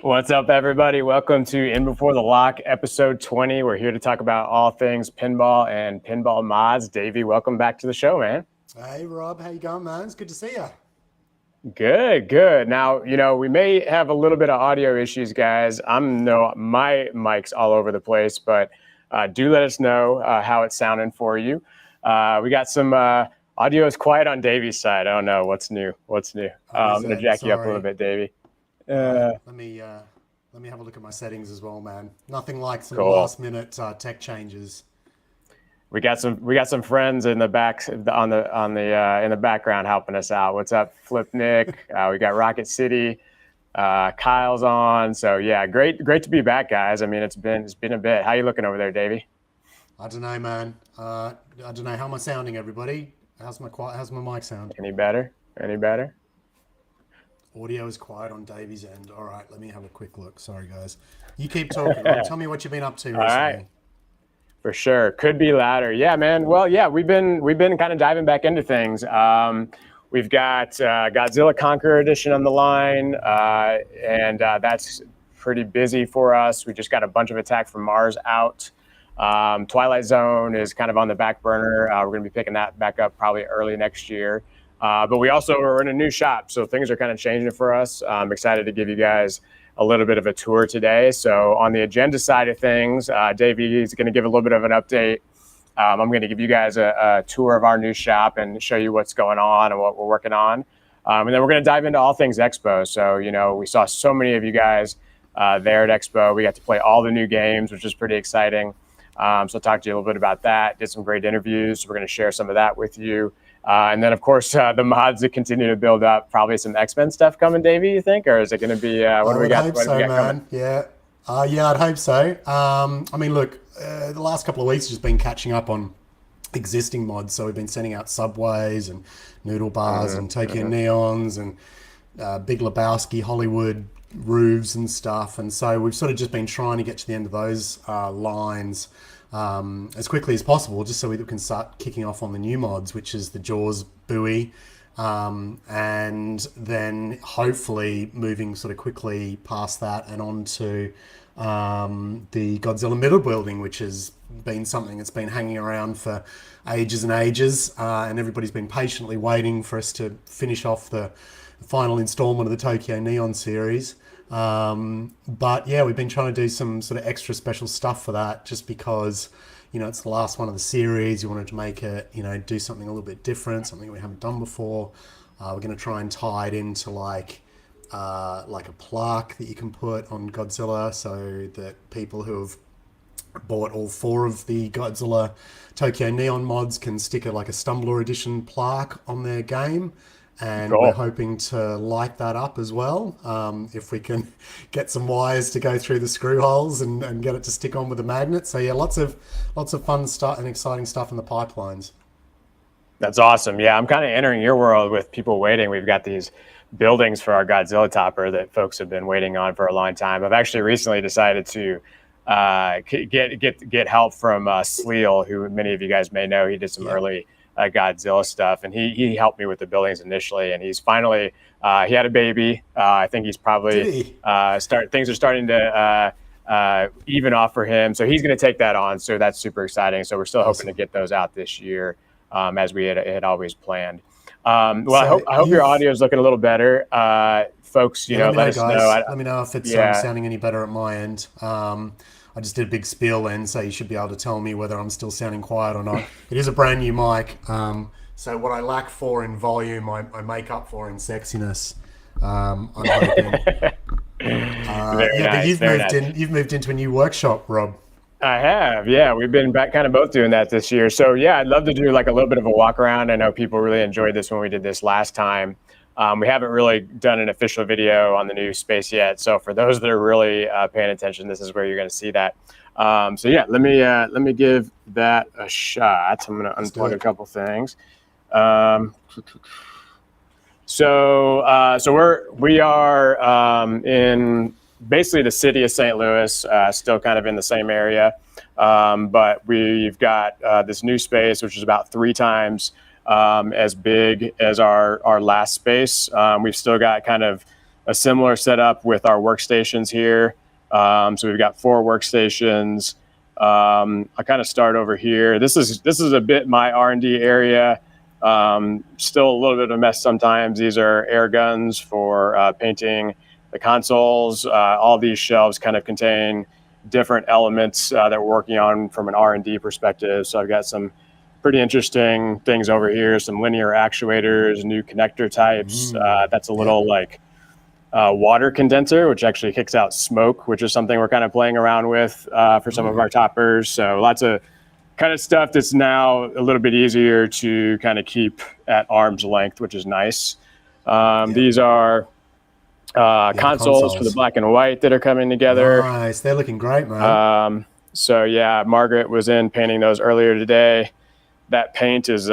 What's up, everybody? Welcome to In Before the Lock, episode 20. We're here to talk about all things pinball and pinball mods. Davey, welcome back to the show, man. Hey, Rob. How you going, man? It's good to see you. Good. Now, we may have a little bit of audio issues, guys. My mic's all over the place, but do let us know how it's sounding for you. We got some audio is quiet on Davey's side. I don't know what's new. I'm going to jack you up a little bit, Davey. Let me have a look at my settings as well, man. Nothing like some Cool. last minute tech changes. We got some friends in the back in the background helping us out. What's up, Flip Nick? We got Rocket City. Kyle's on. So yeah, great to be back, guys. I mean, it's been a bit. How you looking over there, Davey? I don't know, man. I don't know. How am I sounding, everybody? How's my mic sound? Any better? Audio is quiet on Davy's end. All right, let me have a quick look. Sorry, guys. You keep talking. Rob. Tell me what you've been up to recently. All right. For sure. Could be louder. Yeah, man. Well, yeah, we've been kind of diving back into things. We've got Godzilla Conqueror Edition on the line, and that's pretty busy for us. We just got a bunch of Attack from Mars out. Twilight Zone is kind of on the back burner. We're going to be picking that back up probably early next year. But we also are in a new shop, so things are kind of changing for us. I'm excited to give you guys a little bit of a tour today. So on the agenda side of things, Davey is going to give a little bit of an update. I'm going to give you guys a tour of our new shop and show you what's going on and what we're working on. And then we're going to dive into all things Expo. So, we saw so many of you guys there at Expo. We got to play all the new games, which is pretty exciting. So I'll talk to you a little bit about that. Did some great interviews. We're going to share some of that with you. And then, of course, the mods that continue to build up. Probably some X-Men stuff coming, Davey, you think? Or is it going to be, what do we got? I hope so, man. Yeah. I'd hope so. I mean, look, the last couple of weeks have just been catching up on existing mods. So we've been sending out Subways and Noodle Bars and Tokyo Neons and Big Lebowski, Hollywood roofs and stuff. And so we've sort of just been trying to get to the end of those lines as quickly as possible, just so we can start kicking off on the new mods, which is the Jaws buoy, and then hopefully moving sort of quickly past that and on to the Godzilla middle building, which has been something that's been hanging around for ages and ages, and everybody's been patiently waiting for us to finish off the final installment of the Tokyo Neon series. But yeah, we've been trying to do some sort of extra special stuff for that, just because, it's the last one of the series. You wanted to make it, do something a little bit different, something we haven't done before. We're going to try and tie it into like a plaque that you can put on Godzilla, so that people who have bought all 4 of the Godzilla Tokyo Neon mods can stick a Stumbler Edition plaque on their game. And Cool. We're hoping to light that up as well, if we can get some wires to go through the screw holes and get it to stick on with the magnet. So yeah, lots of fun stuff and exciting stuff in the pipelines. That's awesome. Yeah, I'm kind of entering your world with people waiting. We've got these buildings for our Godzilla topper that folks have been waiting on for a long time. I've actually recently decided to get help from Sleal, who many of you guys may know. He did some early Godzilla stuff, and he helped me with the buildings initially, and he's finally he had a baby. I think he's probably things are starting to even off for him, so he's going to take that on, so that's super exciting. So we're still hoping to get those out this year, as we had always planned. I hope your audio is looking a little better, folks. Let us know. Let me know if it's sounding any better at my end. I just did a big spiel then, so you should be able to tell me whether I'm still sounding quiet or not. It is a brand new mic, so what I lack for in volume, I make up for in sexiness. I'm hoping. But you've moved into a new workshop, Rob. I have, yeah. We've been kind of both doing that this year. So yeah, I'd love to do a little bit of a walk around. I know people really enjoyed this when we did this last time. We haven't really done an official video on the new space yet. So for those that are really paying attention, this is where you're going to see that. So yeah, let me give that a shot. I'm going to unplug a couple things. So we are in basically the city of St. Louis, still kind of in the same area. But we've got this new space, which is about 3 times as big as our last space. We've still got kind of a similar setup with our workstations here. So we've got 4 workstations. I'll kind of start over here. This is a bit my R&D area. Still a little bit of a mess sometimes. These are air guns for painting the consoles. All these shelves kind of contain different elements that we're working on from an R&D perspective. So I've got some pretty interesting things over here, some linear actuators, new connector types. That's a little like water condenser, which actually kicks out smoke, which is something we're kind of playing around with for some of our toppers. So lots of kind of stuff that's now a little bit easier to kind of keep at arm's length, which is nice. These are consoles for the black and white that are coming together. Nice. They're looking great, man. So yeah, Margaret was in painting those earlier today. That paint is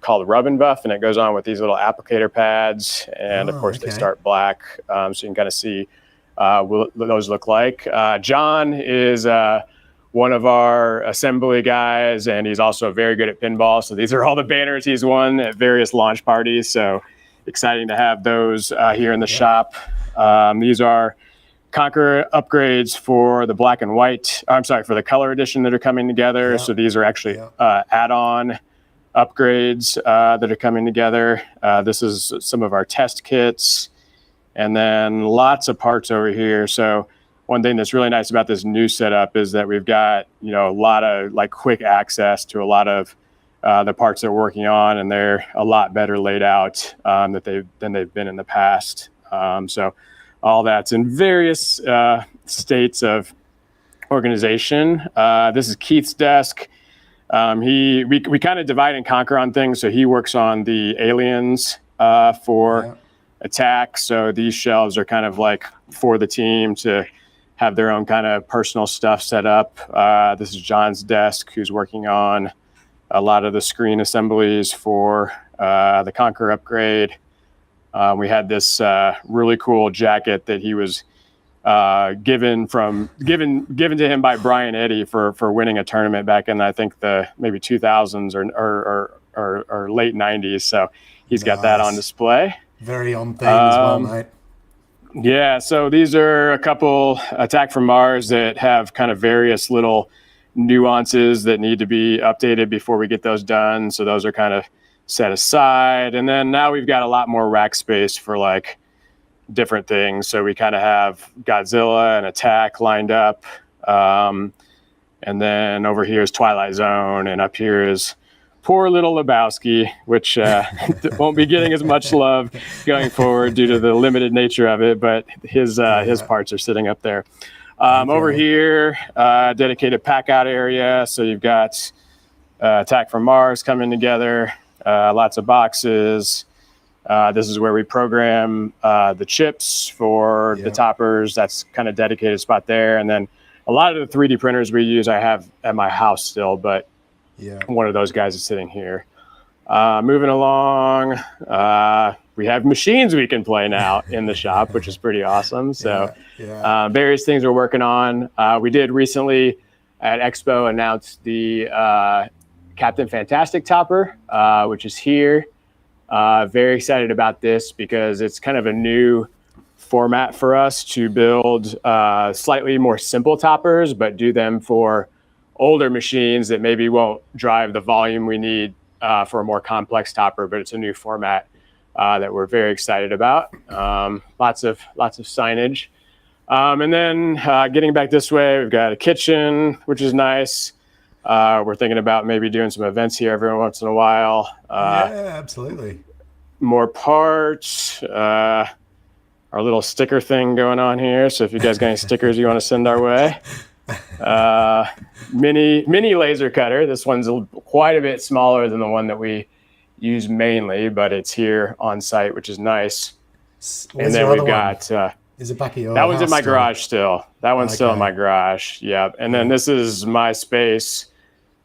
called Rub and Buff, and it goes on with these little applicator pads. And of course, they start black, so you can kind of see what those look like. John is one of our assembly guys, and he's also very good at pinball. So these are all the banners he's won at various launch parties. So exciting to have those here in the shop. These are Conqueror upgrades for the black and white. I'm sorry, for the color edition that are coming together. So these are actually add-on upgrades that are coming together. This is some of our test kits, and then lots of parts over here. So one thing that's really nice about this new setup is that we've got, you know, a lot of like quick access to a lot of the parts that we're working on, and they're a lot better laid out than they've been in the past. So all that's in various states of organization. This is Keith's desk. We kind of divide and conquer on things. So he works on the aliens for attack. So these shelves are kind of like for the team to have their own kind of personal stuff set up. This is John's desk, who's working on a lot of the screen assemblies for the Conqueror upgrade. We had this really cool jacket that he was given to him by Brian Eddy for winning a tournament back in, I think, the maybe 2000s or late 90s. So he's got that on display. Very on theme as well, mate. Yeah, so these are a couple Attack from Mars that have kind of various little nuances that need to be updated before we get those done. So those are kind of set aside. And then now we've got a lot more rack space for like different things. So we kind of have Godzilla and Attack lined up. And then over here is Twilight Zone, and up here is poor little Lebowski, which won't be getting as much love going forward due to the limited nature of it, but his parts are sitting up there. Over here, dedicated pack out area. So you've got Attack from Mars coming together, lots of boxes. This is where we program the chips for the toppers. That's kind of dedicated spot there. And then a lot of the 3D printers we use, I have at my house still, but one of those guys is sitting here. Moving along, we have machines we can play now in the shop, which is pretty awesome. So various things we're working on. We did recently at Expo announce the Captain Fantastic topper, which is here. Very excited about this because it's kind of a new format for us to build slightly more simple toppers, but do them for older machines that maybe won't drive the volume we need for a more complex topper, but it's a new format that we're very excited about. Lots of signage. And then getting back this way, we've got a kitchen, which is nice. We're thinking about maybe doing some events here every once in a while. Absolutely. More parts. Our little sticker thing going on here. So if you guys got any stickers you want to send our way. Mini laser cutter. This one's quite a bit smaller than the one that we use mainly, but it's here on site, which is nice. And then we've got is it back at your that one's in my still? garage still. That one's still in my garage. Yeah. And then this is my space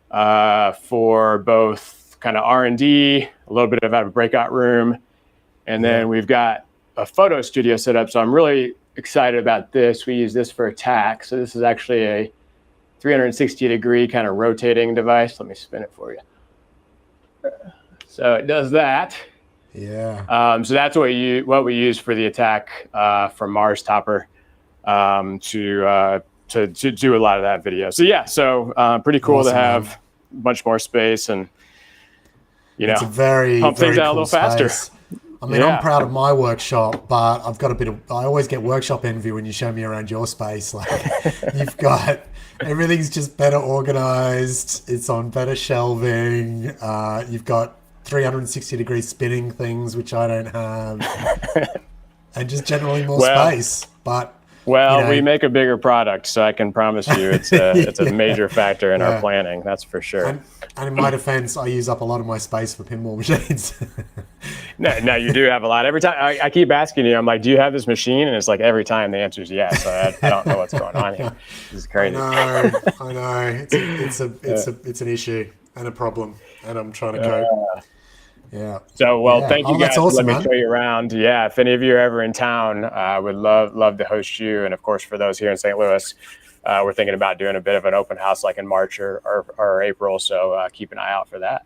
for both kind of R&D, a little bit of a breakout room, and then we've got a photo studio set up. So I'm really excited about this. We use this for Attack. So this is actually a 360-degree kind of rotating device. Let me spin it for you. So it does that. Yeah. So that's what we use for the attack from Mars Topper to do a lot of that video. So yeah, pretty cool Awesome, to have man. much more space and It's a very, pump things very out a cool little faster. space. I mean, I'm Yeah. proud of my workshop, but I've got a bit of, I always get workshop envy when you show me around your space. Like, you've got, everything's just better organized. It's on better shelving. You've got 360-degree spinning things, which I don't have, and just generally more Well, space. But, we make a bigger product, so I can promise you it's a major factor in our yeah. planning. That's for sure. And in my defense, I use up a lot of my space for pinball machines. No, you do have a lot. Every time I keep asking you, I'm like, do you have this machine? And it's like every time the answer is yes. So I don't know what's going on here. This is crazy. I know. It's an issue and a problem, and I'm trying to cope. Yeah. So, Yeah. thank you guys That's for awesome, letting me man. show you around. Yeah, if any of you are ever in town, I would love to host you. And of course, for those here in St. Louis, we're thinking about doing a bit of an open house like in March or April. So keep an eye out for that.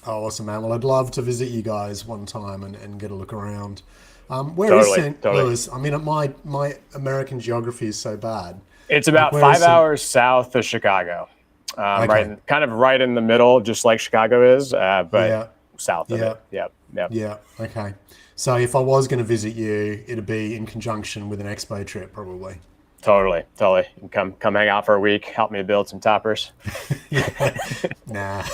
Oh, awesome, man. Well, I'd love to visit you guys one time and get a look around. Where is St. Louis? I mean, my American geography is so bad. It's about Where 5 is St. hours south of Chicago, Okay. right in the middle, just like Chicago is, but Yeah. south of Yeah. it. Yep. Yeah. Okay. So if I was going to visit you, it'd be in conjunction with an expo trip, probably. Totally. You can come hang out for a week, help me build some toppers. Nah.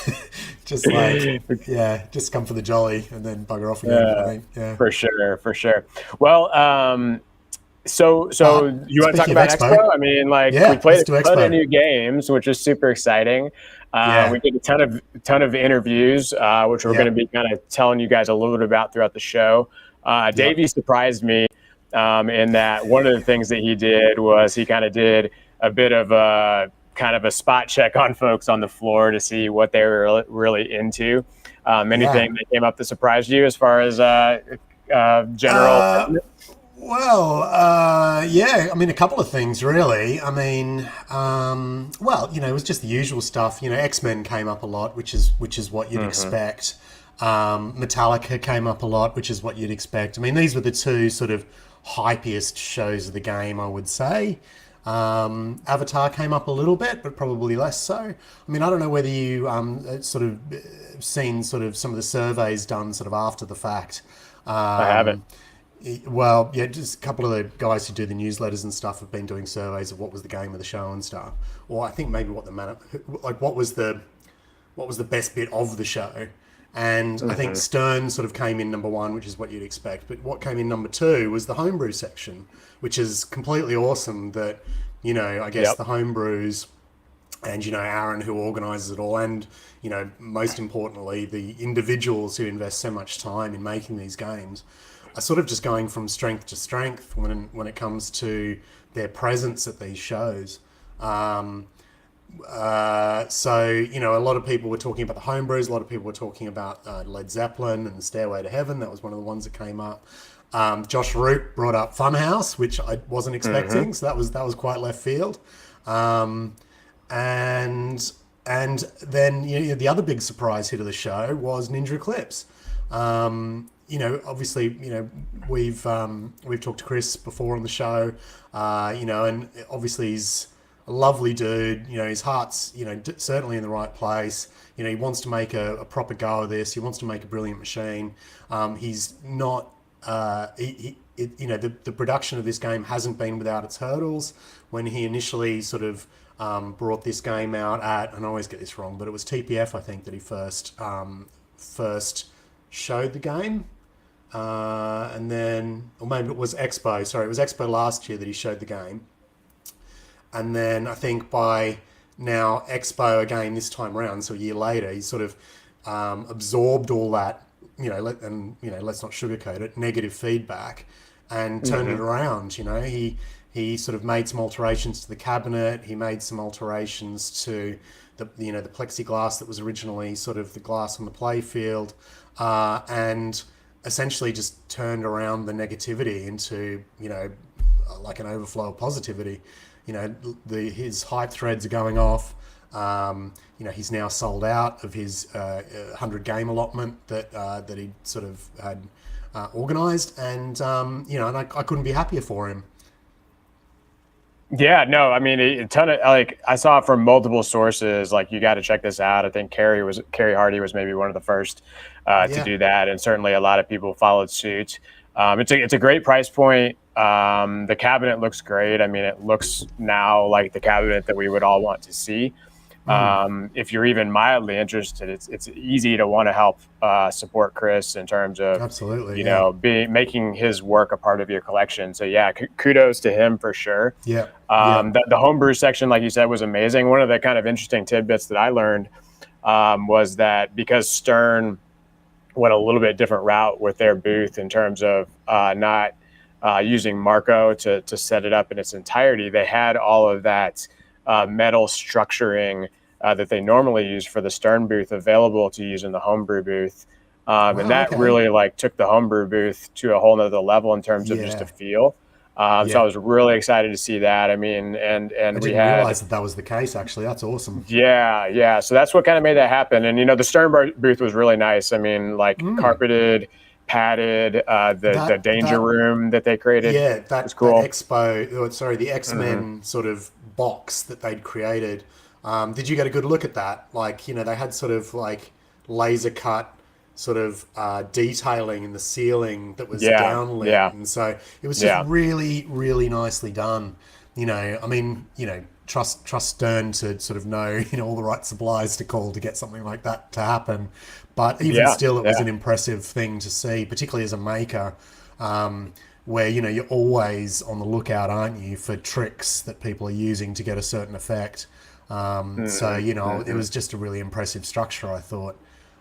Just like, yeah, just come for the jolly and then bugger off again, I think. Yeah. For sure. Well, so you want to talk Speaking of about Expo, Expo? I mean, like yeah, we played let's do a ton of Expo. new games, which is super exciting. Yeah. We did a ton of interviews, which we're Yeah. going to be kind of telling you guys a little bit about throughout the show. Davey surprised me in that one of the things that he did was he kind of did a bit of a kind of a spot check on folks on the floor to see what they were really into. Anything that came up that surprised you as far as general? Yeah, I mean, a couple of things, really. I mean, it was just the usual stuff. X-Men came up a lot, which is what you'd expect. Metallica came up a lot, which is what you'd expect. I mean, these were the two sort of hypiest shows of the game, I would say. Avatar came up a little bit, but probably less so. I mean, I don't know whether you sort of seen sort of some of the surveys done sort of after the fact. I haven't. Well, yeah, just a couple of the guys who do the newsletters and stuff have been doing surveys of what was the game of the show and stuff. Or I think maybe what was the best bit of the show. And I think Stern sort of came in number one, which is what you'd expect. But what came in number two was the homebrew section, which is completely awesome that, I guess the homebrews and, Aaron, who organizes it all, and, most importantly, the individuals who invest so much time in making these games are sort of just going from strength to strength when it comes to their presence at these shows. A lot of people were talking about the homebrews. A lot of people were talking about Led Zeppelin and the Stairway to Heaven. That was one of the ones that came up. Josh Root brought up Funhouse, which I wasn't expecting. So that was quite left field. And then the other big surprise hit of the show was Ninja Eclipse. Obviously, we've talked to Chris before on the show, and obviously he's a lovely dude. His heart's, certainly in the right place. He wants to make a proper go of this. He wants to make a brilliant machine. He's not, the production of this game hasn't been without its hurdles. When he initially sort of brought this game out at, and I always get this wrong, but it was TPF, I think, that he first showed the game. And then, or maybe it was Expo. Sorry, it was Expo last year that he showed the game. And then I think by now Expo again this time around, so a year later, he sort of absorbed all that, let's not sugarcoat it, negative feedback, and turned it around. He sort of made some alterations to the cabinet. He made some alterations to the plexiglass that was originally sort of the glass on the play field, and essentially just turned around the negativity into like an overflow of positivity. His hype threads are going off. He's now sold out of his 100 game allotment that he sort of had organised, and and I couldn't be happier for him. Yeah, no, I mean a ton of like I saw it from multiple sources. Like you got to check this out. I think Carrie Hardy was maybe one of the first to do that, and certainly a lot of people followed suit. It's a great price point. The cabinet looks great. I mean, it looks now like the cabinet that we would all want to see. If you're even mildly interested, it's easy to want to help support Chris in terms of absolutely, making his work a part of your collection. So yeah, kudos to him for sure. The homebrew section, like you said, was amazing. One of the kind of interesting tidbits that I learned was that because Stern went a little bit different route with their booth in terms of not using Marco to set it up in its entirety, they had all of that metal structuring that they normally use for the Stern booth available to use in the homebrew booth. And that really like took the homebrew booth to a whole nother level in terms of just a feel. So I was really excited to see that. I mean, and I didn't realize that was the case, actually. That's awesome. Yeah. So that's what kind of made that happen. And, the Stern booth was really nice. I mean, like carpeted, padded, the danger room that they created. Yeah, that cool. The X-Men sort of box that they'd created. Did you get a good look at that? Like, they had sort of like laser cut sort of detailing in the ceiling that was downlit. And so it was just really, really nicely done. I mean, trust Stern to sort of know, all the right suppliers to call to get something like that to happen. But even still, it was an impressive thing to see, particularly as a maker, where, you're always on the lookout, aren't you, for tricks that people are using to get a certain effect. It was just a really impressive structure, I thought.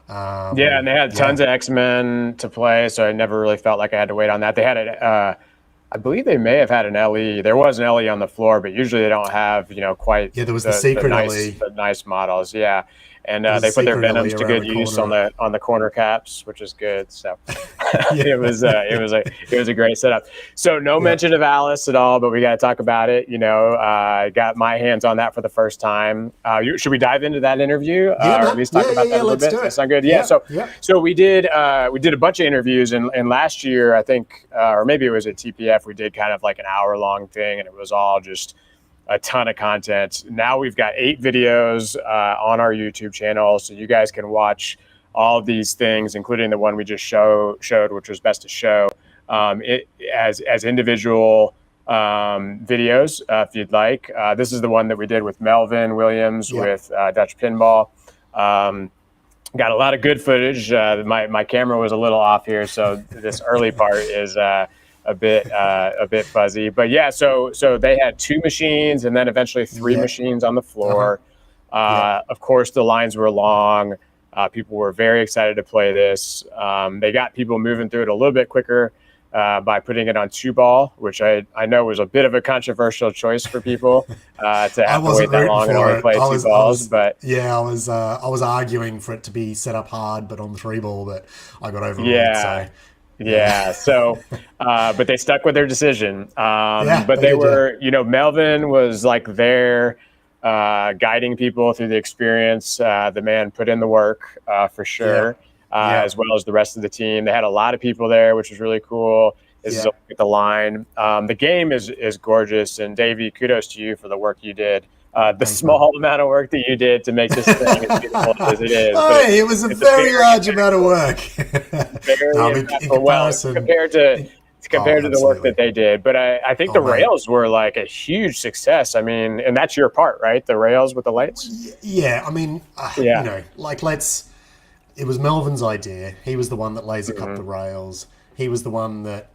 And they had tons of X-Men to play, so I never really felt like I had to wait on that. They had I believe they may have had an LE. There was an LE on the floor, but usually they don't have, quite there was the secret LE. The nice models, and they put their Venoms to good use on the corner caps, which is good. So it was a great setup. So no mention of Alice at all, but we got to talk about it. I got my hands on that for the first time. Should we dive into that interview, or at least talk about that a little bit? Do it. That sound good? So we did a bunch of interviews, and last year I think, or maybe it was at TPF, we did kind of like an hour-long thing, and it was all just a ton of content. Now we've got 8 videos on our YouTube channel, so you guys can watch all of these things, including the one we just showed, which was best to show, as individual videos, if you'd like. This is the one that we did with Melvin Williams with Dutch Pinball. Got a lot of good footage. My camera was a little off here, so this early part is a bit fuzzy, but so they had 2 machines and then eventually 3 machines on the floor. Of course, the lines were long. People were very excited to play this. They got people moving through it a little bit quicker by putting it on 2-ball, which I know was a bit of a controversial choice for people to have to wait that long and only play 2 balls. But I was arguing for it to be set up hard, but on 3-ball, but I got overruled. But they stuck with their decision. But they were, Melvin was like there guiding people through the experience. The man put in the work for sure, as well as the rest of the team. They had a lot of people there, which was really cool. This is a look at the line. The game is gorgeous, and Davey, kudos to you for the work you did. The small amount of work that you did to make this thing as beautiful as it is. It was a very large amount of work. In comparison, compared to the work that they did. But I think the rails were like a huge success. I mean, and that's your part, right? The rails with the lights? Yeah. I mean, it was Melvin's idea. He was the one that laser cut the rails. He was the one that,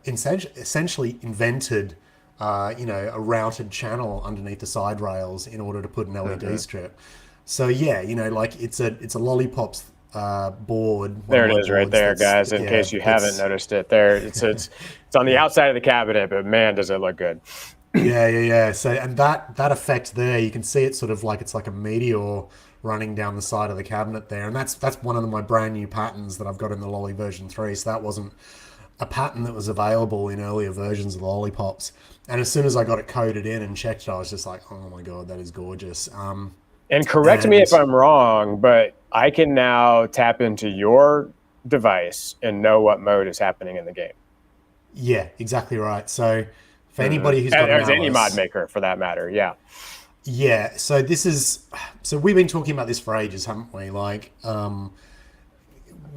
essentially invented a routed channel underneath the side rails in order to put an LED strip. So it's a lollipops board. There it is, right there, guys. In case you haven't noticed it, there it's on the outside of the cabinet, but man, does it look good. So and that effect there, you can see it sort of like it's like a meteor running down the side of the cabinet there, and that's one of my brand new patterns that I've got in the Lolly version 3. So that wasn't a pattern that was available in earlier versions of the lollipops. And as soon as I got it coded in and checked it, I was just like, oh my God, that is gorgeous. And correct me if I'm wrong, but I can now tap into your device and know what mode is happening in the game. Yeah, exactly right. So for anybody who's got as any mod maker for that matter, yeah. Yeah, so we've been talking about this for ages, haven't we? Like,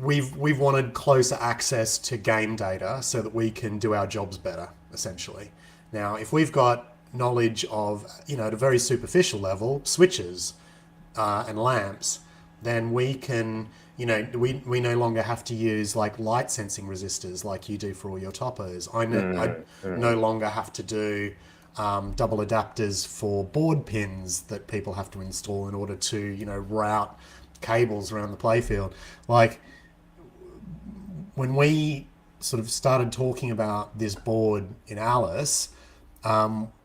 we've wanted closer access to game data so that we can do our jobs better, essentially. Now, if we've got knowledge of, at a very superficial level, switches and lamps, then we can, we no longer have to use like light sensing resistors like you do for all your toppers. I no longer have to do double adapters for board pins that people have to install in order to, route cables around the playfield. Like, when we sort of started talking about this board in Alice,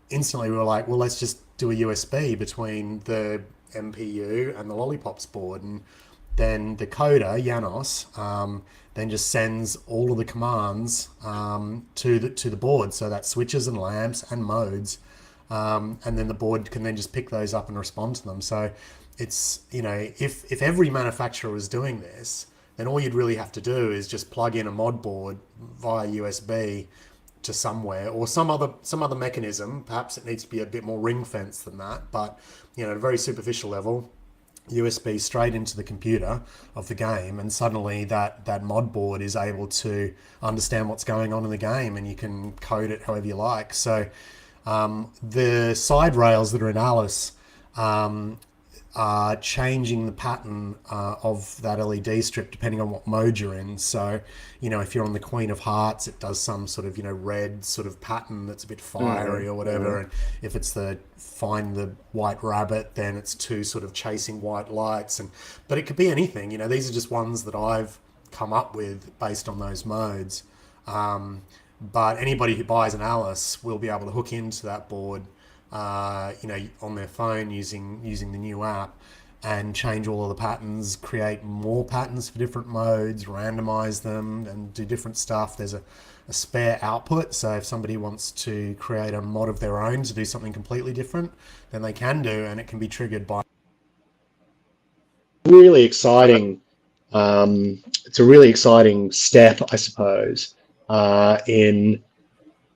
instantly we were like, well, let's just do a USB between the MPU and the lollipops board, and then the coder Janos then just sends all of the commands to the board, so that switches and lamps and modes, and then the board can then just pick those up and respond to them. So it's, if every manufacturer was doing this, then all you'd really have to do is just plug in a mod board via USB to somewhere, or some other mechanism. Perhaps it needs to be a bit more ring fence than that, but at a very superficial level, USB straight into the computer of the game, and suddenly that mod board is able to understand what's going on in the game, and you can code it however you like. So the side rails that are in Alice are changing the pattern of that LED strip depending on what mode you're in. So, if you're on the Queen of Hearts, it does some sort of, red sort of pattern that's a bit fiery or whatever. And if it's the Find the White Rabbit, then it's two sort of chasing white lights. But it could be anything. These are just ones that I've come up with based on those modes. But anybody who buys an Alice will be able to hook into that board on their phone using the new app, and change all of the patterns, create more patterns for different modes, randomize them, and do different stuff. There's a spare output, so if somebody wants to create a mod of their own to do something completely different, then they can do, and it can be triggered by... Really exciting. It's a really exciting step, I suppose, in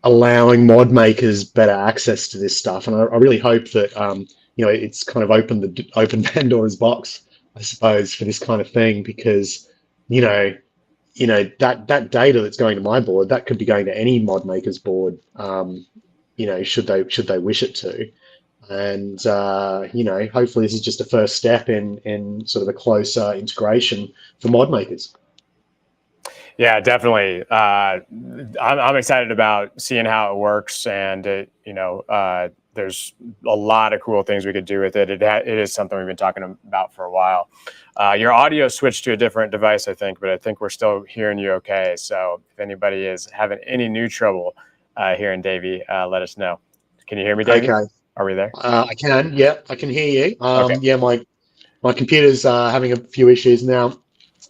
allowing mod makers better access to this stuff, and I really hope that it's kind of open Pandora's box, I suppose, for this kind of thing, because that data that's going to my board, that could be going to any mod maker's board, should they wish it to, and hopefully this is just a first step in sort of a closer integration for mod makers. Yeah, definitely. I'm excited about seeing how it works, and there's a lot of cool things we could do with it. It is something we've been talking about for a while. Your audio switched to a different device, I think, but I think we're still hearing you okay. So if anybody is having any new trouble hearing Davey, let us know. Can you hear me, Davey? Okay. Are we there? I can. Yeah, I can hear you. Okay. Yeah, my computer's having a few issues now.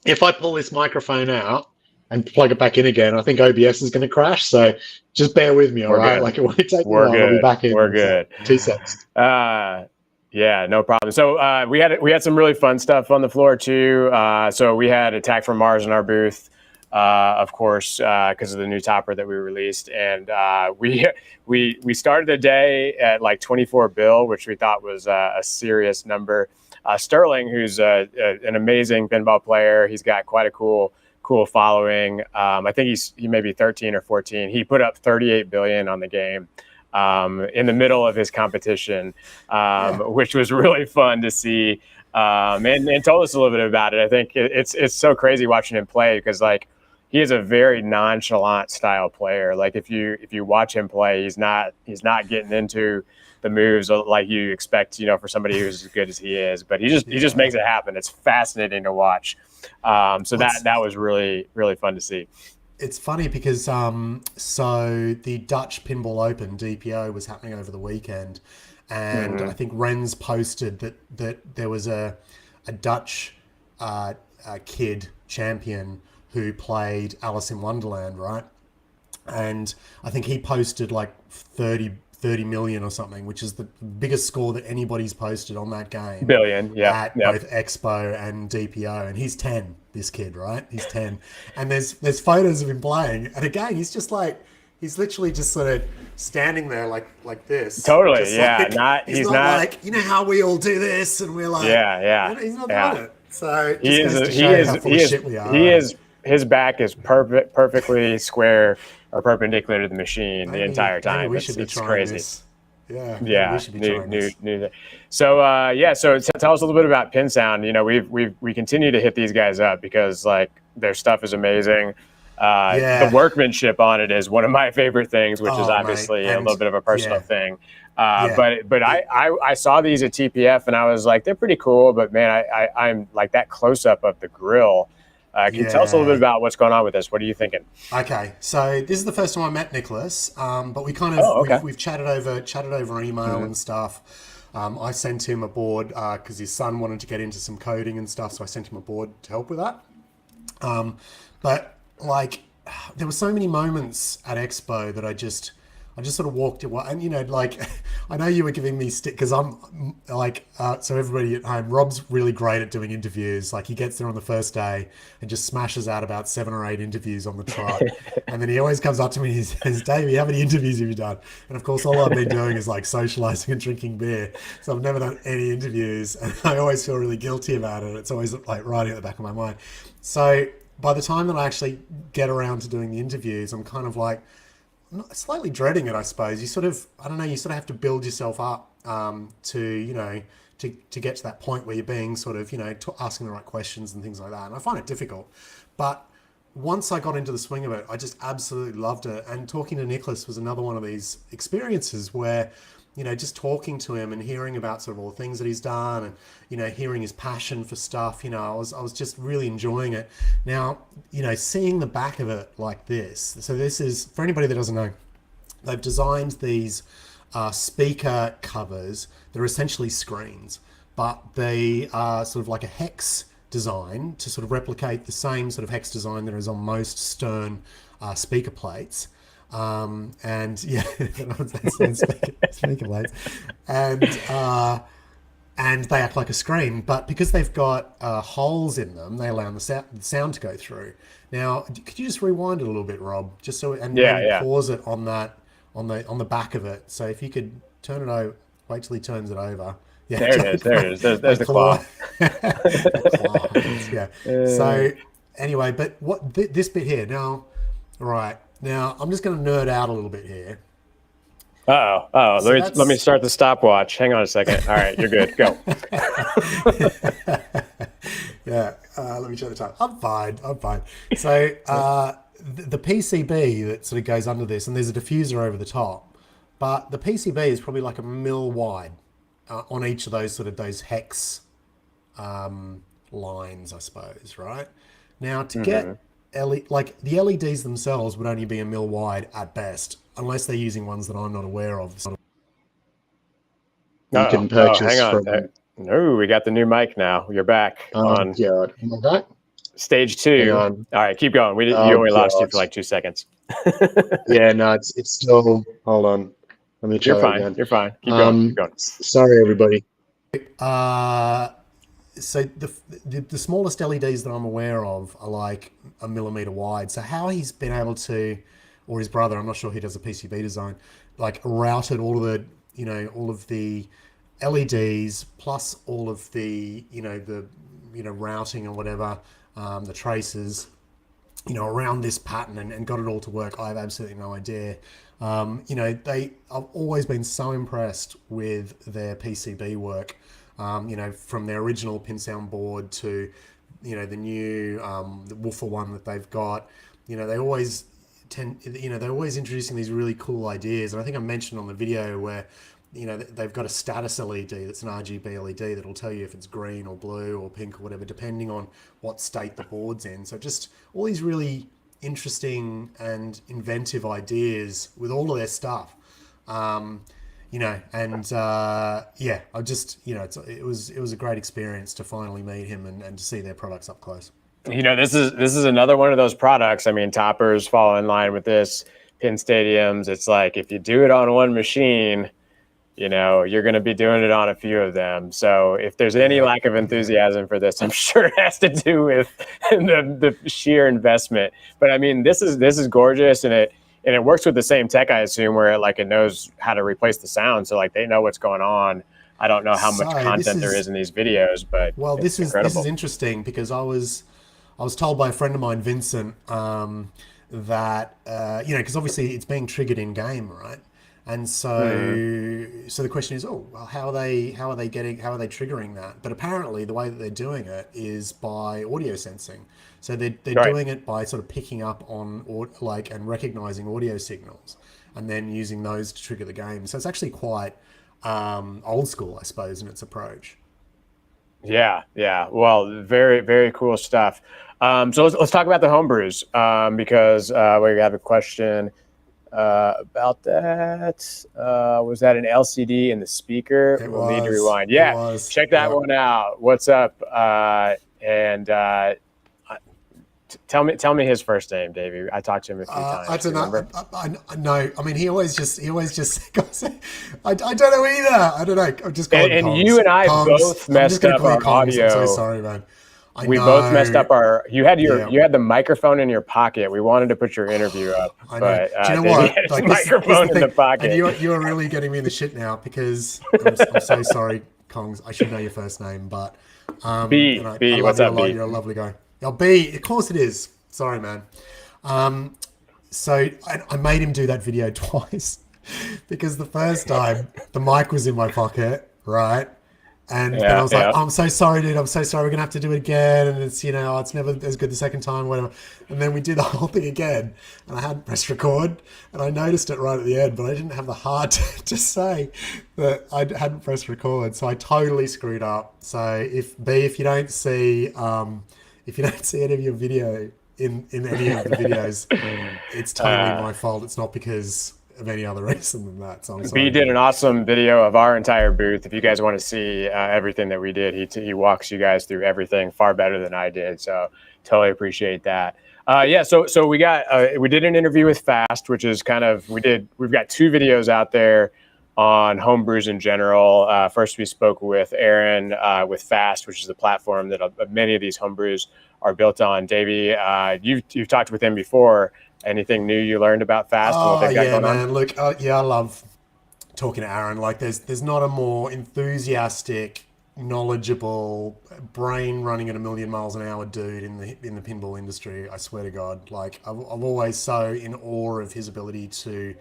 If I pull this microphone out and plug it back in again, I think OBS is going to crash. So just bear with me, all right? Good. Like, it won't take me We're long. good. I'll be back in. We're good. 2 seconds. Yeah, no problem. So we had some really fun stuff on the floor too. So we had Attack from Mars in our booth, of course, because of the new topper that we released, and we started the day at like 24 bill, which we thought was a serious number. Sterling, who's an amazing pinball player, he's got quite a cool following. I think he may be 13 or 14. He put up 38 billion on the game in the middle of his competition, which was really fun to see, and told us a little bit about it. I think it's so crazy watching him play, because like he is a very nonchalant style player. Like if you watch him play, he's not getting into the moves like you expect, for somebody who's as good as he is, but he just makes it happen. It's fascinating to watch. So that was really, really fun to see. It's funny because so the Dutch Pinball Open DPO was happening over the weekend, and I think Ren's posted that there was a Dutch kid champion who played Alice in Wonderland, right? and I think he posted like 30 million or something, which is the biggest score that anybody's posted on that game Billion. Yeah. at Yep. both Expo and DPO. And he's 10, this kid, right? He's 10. And there's photos of him playing. And again, he's literally just sort of standing there like this. Totally. Just Yeah. like, He's not like, you know how we all do this, and we're like, Yeah. he's not Yeah. doing it. So it He just is. goes to He show is. how full He of is. shit we are. He right? is. His back is perfectly square or perperpendicular to the machine the entire time. Maybe we should be It's trying crazy. this. Yeah. maybe Yeah. we should be trying this. So tell us a little bit about Pinsound. You know, we continue to hit these guys up because like their stuff is amazing. Yeah. The workmanship on it is one of my favorite things, which is Oh, obviously mate. a little bit of a personal Yeah. thing. Yeah. But I saw these at TPF and I was like, they're pretty cool. But man, I'm like that close up of the grill. Can you tell us a little bit about what's going on with this? What are you thinking? Okay, so this is the first time I met Nicholas, but we kind of we've chatted over email and stuff. I sent him a board because his son wanted to get into some coding and stuff, so I sent him a board to help with that. But like, there were so many moments at Expo that I just sort of walked away, and you know, like, I know you were giving me stick because I'm like, so everybody at home, Rob's really great at doing interviews. Like, he gets there on the first day and just smashes out about 7 or 8 interviews on the trot, and then he always comes up to me and he says, "Davey, how many interviews have you done?" And of course, all I've been doing is like socializing and drinking beer, so I've never done any interviews, and I always feel really guilty about it. It's always like riding at the back of my mind. So by the time that I actually get around to doing the interviews, I'm kind of like, slightly dreading it, I suppose. You sort of, I don't know, you sort of have to build yourself up to, you know, to get to that point where you're being sort of, you know, asking the right questions and things like that. And I find it difficult. But once I got into the swing of it, I just absolutely loved it. And talking to Nicholas was another one of these experiences where, you know, just talking to him and hearing about sort of all the things that he's done and, you know, hearing his passion for stuff, you know, I was just really enjoying it. Now, you know, seeing the back of it like this. So this is, for anybody that doesn't know, they've designed these speaker covers. They're essentially screens, but they are sort of like a hex design to sort of replicate the same sort of hex design that is on most Stern speaker plates. And yeah, speaker plates, and they act like a screen, but because they've got holes in them, they allow the sound to go through. Now, could you just rewind it a little bit, Rob, just so maybe pause it on that on the back of it. So if you could turn it over, wait till he turns it over. Yeah, there it is. There's the claw. The claw. Yeah. So anyway, but what this bit here now, right? Now, I'm just going to nerd out a little bit here. So let me start the stopwatch. Hang on a second. All right, you're good. Go. Yeah, let me check the time. I'm fine. So the PCB that sort of goes under this, and there's a diffuser over the top, but the PCB is probably like a mil wide on each of those hex lines, I suppose, right? Now, to get like the LEDs themselves would only be a mil wide at best, unless they're using ones that I'm not aware of. You can purchase hang on. from. No, we got the new mic now. You're back on God. Am I back? stage 2. Hang on. All right, keep going. You only lost you for like 2 seconds. Yeah, no, it's still. Hold on. Let me try You're fine. again. You're fine. Keep going. Sorry, everybody. So the smallest LEDs that I'm aware of are like a millimeter wide. So how he's been able to, or his brother, I'm not sure, he does a PCB design, like routed all of the LEDs plus all of the routing or whatever, the traces, around this pattern and got it all to work. I have absolutely no idea. I've always been so impressed with their PCB work. From their original Pinsound board to, the new the woofer one that they've got. They're always introducing these really cool ideas. And I think I mentioned on the video where, they've got a status LED that's an RGB LED that'll tell you if it's green or blue or pink or whatever, depending on what state the board's in. So just all these really interesting and inventive ideas with all of their stuff. I just, it was a great experience to finally meet him and to see their products up close. This is another one of those products. I mean, toppers fall in line with this. pin stadiums. It's like if you do it on one machine, you're going to be doing it on a few of them. So if there's any lack of enthusiasm for this, I'm sure it has to do with the sheer investment. But I mean, this is gorgeous, and it works with the same tech, I assume, where it knows how to replace the sound. So they know what's going on. I don't know how much content there is in these videos, but this is interesting because I was told by a friend of mine, Vincent, that because obviously it's being triggered in game, right? And so the question is, how are they triggering that? But apparently the way that they're doing it is by audio sensing. So they're doing it by sort of picking up on and recognizing audio signals, and then using those to trigger the game. So it's actually quite old school, I suppose, in its approach. Yeah. Well, very, very cool stuff. So let's talk about the homebrews, because we have a question about that. Was that an LCD in the speaker? We'll need to rewind. Yeah, check that one out. What's up? Tell me his first name, Davey. I talked to him a few times. I don't know. No, I mean he always just goes. I don't know either. I don't know. I'm just going. And you and I both messed up our audio. I'm so sorry, man. We both messed up our. You had the microphone in your pocket. We wanted to put your interview up, but do you know what? Microphone in the pocket. And you are really getting me in the shit now because I'm so sorry, Kongs. I should know your first name, but B. What's up, B? You're a lovely guy. Oh, B. Of course it is. Sorry, man. So I made him do that video twice because the first time the mic was in my pocket, right? And then I was like, I'm so sorry, dude. I'm so sorry. We're going to have to do it again. And it's, it's never as good the second time, whatever. And then we did the whole thing again. And I hadn't pressed record. And I noticed it right at the end, but I didn't have the heart to say that I hadn't pressed record. So I totally screwed up. So if you don't see any of your video in any of the videos, it's totally my fault. It's not because of any other reason than that. So I'm sorry. B did an awesome video of our entire booth. If you guys want to see everything that we did, he walks you guys through everything far better than I did. So totally appreciate that. So we did an interview with Fast, which is we've got 2 videos out there on homebrews in general. First, we spoke with Aaron with Fast, which is the platform that many of these homebrews are built on. Davey, you've talked with him before. Anything new you learned about Fast? Oh, yeah, man. Look, I love talking to Aaron. There's not a more enthusiastic, knowledgeable, brain running at 1,000,000 miles an hour dude in the pinball industry. I swear to God. I'm always so in awe of his ability to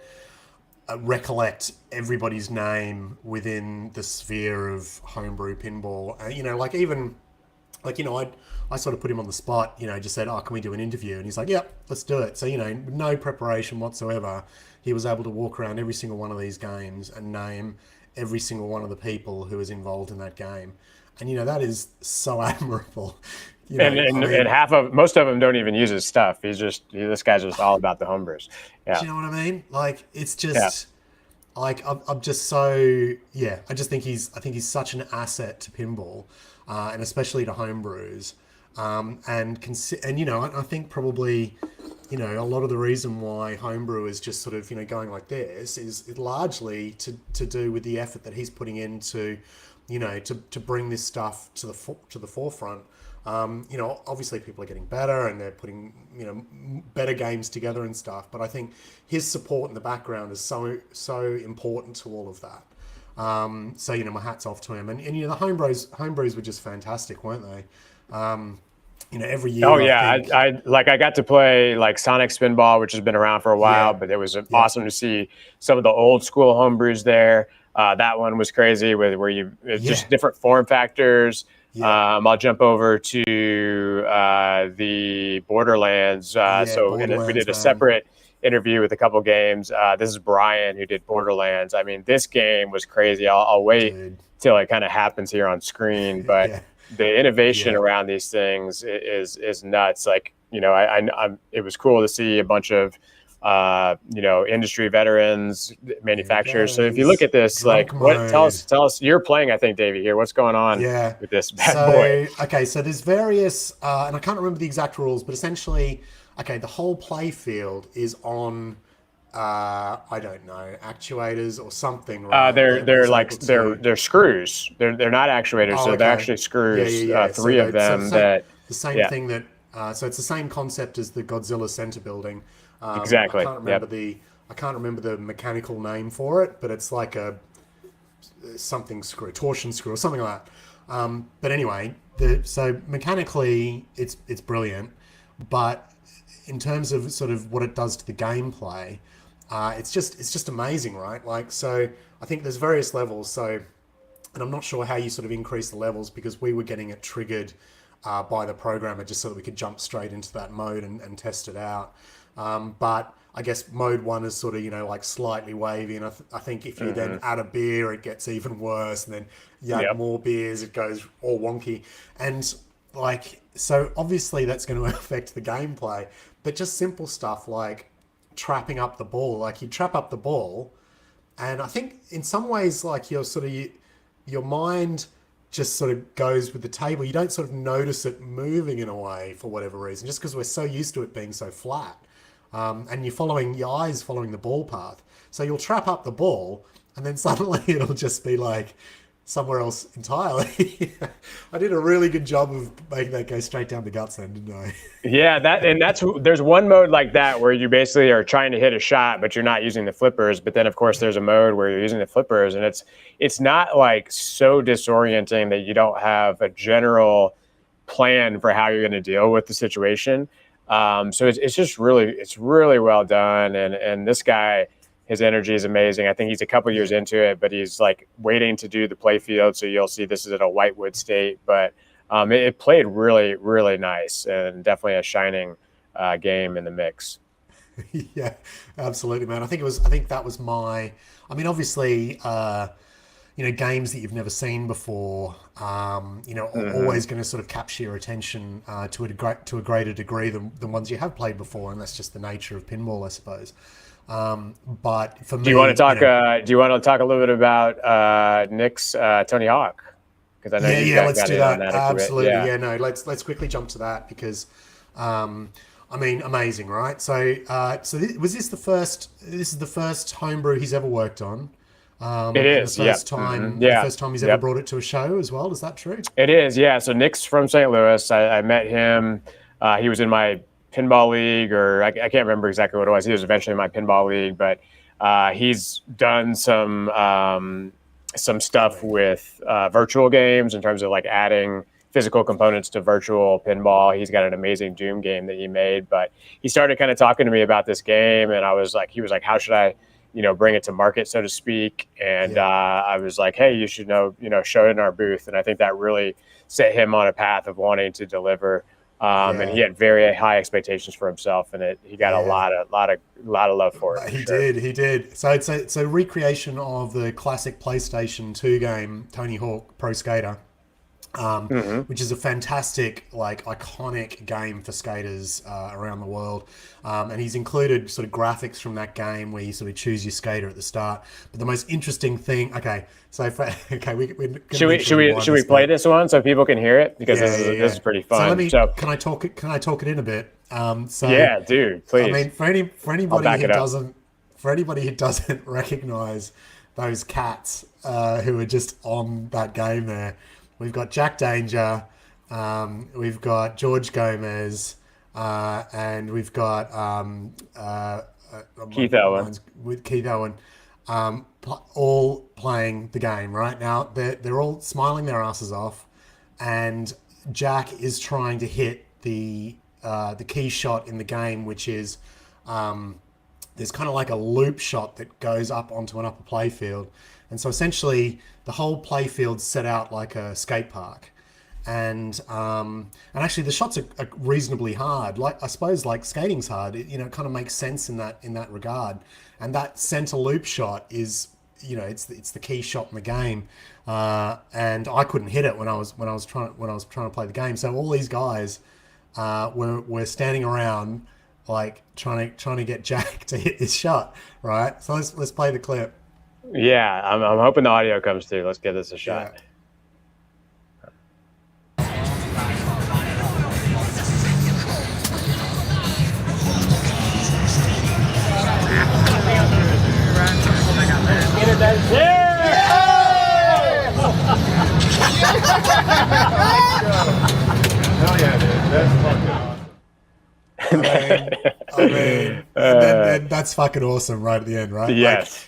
recollect everybody's name within the sphere of homebrew pinball. I sort of put him on the spot, just said, can we do an interview? And he's like, yep, let's do it. So, no preparation whatsoever. He was able to walk around every single one of these games and name every single one of the people who was involved in that game. And, that is so admirable. Most of them don't even use his stuff. This guy's just all about the homebrews. Yeah. Do you know what I mean? It's just... I'm just so I just think he's such an asset to pinball, and especially to homebrews, I think probably a lot of the reason why homebrew is just sort of going like this is largely to do with the effort that he's putting into to bring this stuff to the forefront. Obviously people are getting better and they're putting, better games together and stuff. But I think his support in the background is so important to all of that. My hat's off to him. And the homebrews were just fantastic, weren't they? Every year. Oh yeah, I got to play Sonic Spinball, which has been around for a while, but it was awesome to see some of the old school homebrews there. That one was crazy just different form factors. Yeah. I'll jump over to the Borderlands. Borderlands, we did a separate interview with a couple games. This is Brian who did Borderlands. I mean, this game was crazy. I'll wait till it kind of happens here on screen, but the innovation around these things is nuts. It was cool to see a bunch of industry veterans, manufacturers. So if you look at this, tell us, you're playing, I think, Davey, here. What's going on with this bad boy? Okay, so there's various, and I can't remember the exact rules, but essentially, the whole play field is on I don't know, actuators or something, right? They're Was like able to. they're screws. They're not actuators, Oh, so they're okay. actually Yeah, screws. yeah, yeah. So Three of so them that, the same yeah, thing that. So it's the same concept as the Godzilla Center building. I exactly. can't remember Yep. the I can't remember the mechanical name for it, but it's like a something screw, torsion screw, or something like that. But anyway, so mechanically, it's brilliant, but in terms of sort of what it does to the gameplay, it's just amazing, right? Like, so I think there's various levels. So, and I'm not sure how you sort of increase the levels because we were getting it triggered by the programmer just so that we could jump straight into that mode and test it out. But I guess mode one is sort of, like slightly wavy. And I think if you then add a beer, it gets even worse. And then you add Yep. more beers, it goes all wonky. And like, so obviously that's going to affect the gameplay. But just simple stuff like trapping up the ball. Like you trap up the ball, and I think in some ways, like your mind just sort of goes with the table. You don't sort of notice it moving in a way for whatever reason, just because we're so used to it being so flat. And your eyes following the ball path. So you'll trap up the ball, and then suddenly it'll just be like somewhere else entirely. I did a really good job of making that go straight down the guts then, didn't I? Yeah, there's one mode like that where you basically are trying to hit a shot, but you're not using the flippers. But then of course there's a mode where you're using the flippers, and it's not like so disorienting that you don't have a general plan for how you're going to deal with the situation. So it's really well done, and this guy, his energy is amazing. I think he's a couple years into it, but he's like waiting to do the play field. So you'll see this is at a whitewood state, but it played really, really nice and definitely a shining game in the mix. Yeah, absolutely, man. I think that was my. I mean, obviously, games that you've never seen before, always going to sort of capture your attention to a greater degree than ones you have played before, and that's just the nature of pinball, I suppose. But for me, Do you want to talk? Do you want to talk a little bit about Nick's Tony Hawk? Because I know yeah, you yeah, got, let's got do in on that. that a bit. Absolutely, Yeah, yeah. No, let's quickly jump to that because, I mean, amazing, right? So, was this the first? This is the first homebrew he's ever worked on. it And is. Yep. the Yeah. first time he's ever Yep. brought it to a show as well. Is that true? It is, yeah. So Nick's from St. Louis. I met him. He was in my pinball league, or I can't remember exactly what it was. He was eventually in my pinball league, but he's done some stuff with virtual games in terms of like adding physical components to virtual pinball. He's got an amazing Doom game that he made, but he started kind of talking to me about this game, and he was like, how should I, bring it to market, so to speak. And Yeah, I was like, hey, you should show it in our booth. And I think that really set him on a path of wanting to deliver. And he yeah, had very high expectations for himself, and he got a yeah. lot of love for it for He sure. did, he did. So it's a recreation of the classic PlayStation 2 game Tony Hawk Pro Skater, Hmm. which is a fantastic, like iconic game for skaters around the world. And he's included sort of graphics from that game where you sort of choose your skater at the start. But the most interesting thing, okay, so okay, we're going to need to rewind Should we this play bit. this one so people can hear it, because Yeah, yeah, this yeah. is pretty So let fun. me. So Can I talk it in a bit? So yeah, dude, I please, mean, for I'll anybody back who it up. doesn't recognize those cats who are just on that game there, we've got Jack Danger, we've got George Gomez, and we've got Keith Owen. mine's with Keith Owen, all playing the game right now. They're all smiling their asses off, and Jack is trying to hit the key shot in the game, which is there's kind of like a loop shot that goes up onto an upper playfield, and so essentially the whole playfield's set out like a skate park, and actually the shots are reasonably hard. Like I suppose like skating's hard. It kind of makes sense in that regard. And that center loop shot is it's the key shot in the game, and I couldn't hit it when I was trying to play the game. So all these guys were standing around like trying to get Jack to hit this shot, right? So let's play the clip. Yeah, I'm hoping the audio comes through. Let's give this a Yeah. shot. Hell yeah, dude. That's fucking awesome. That's fucking awesome right at the end, right? Yes.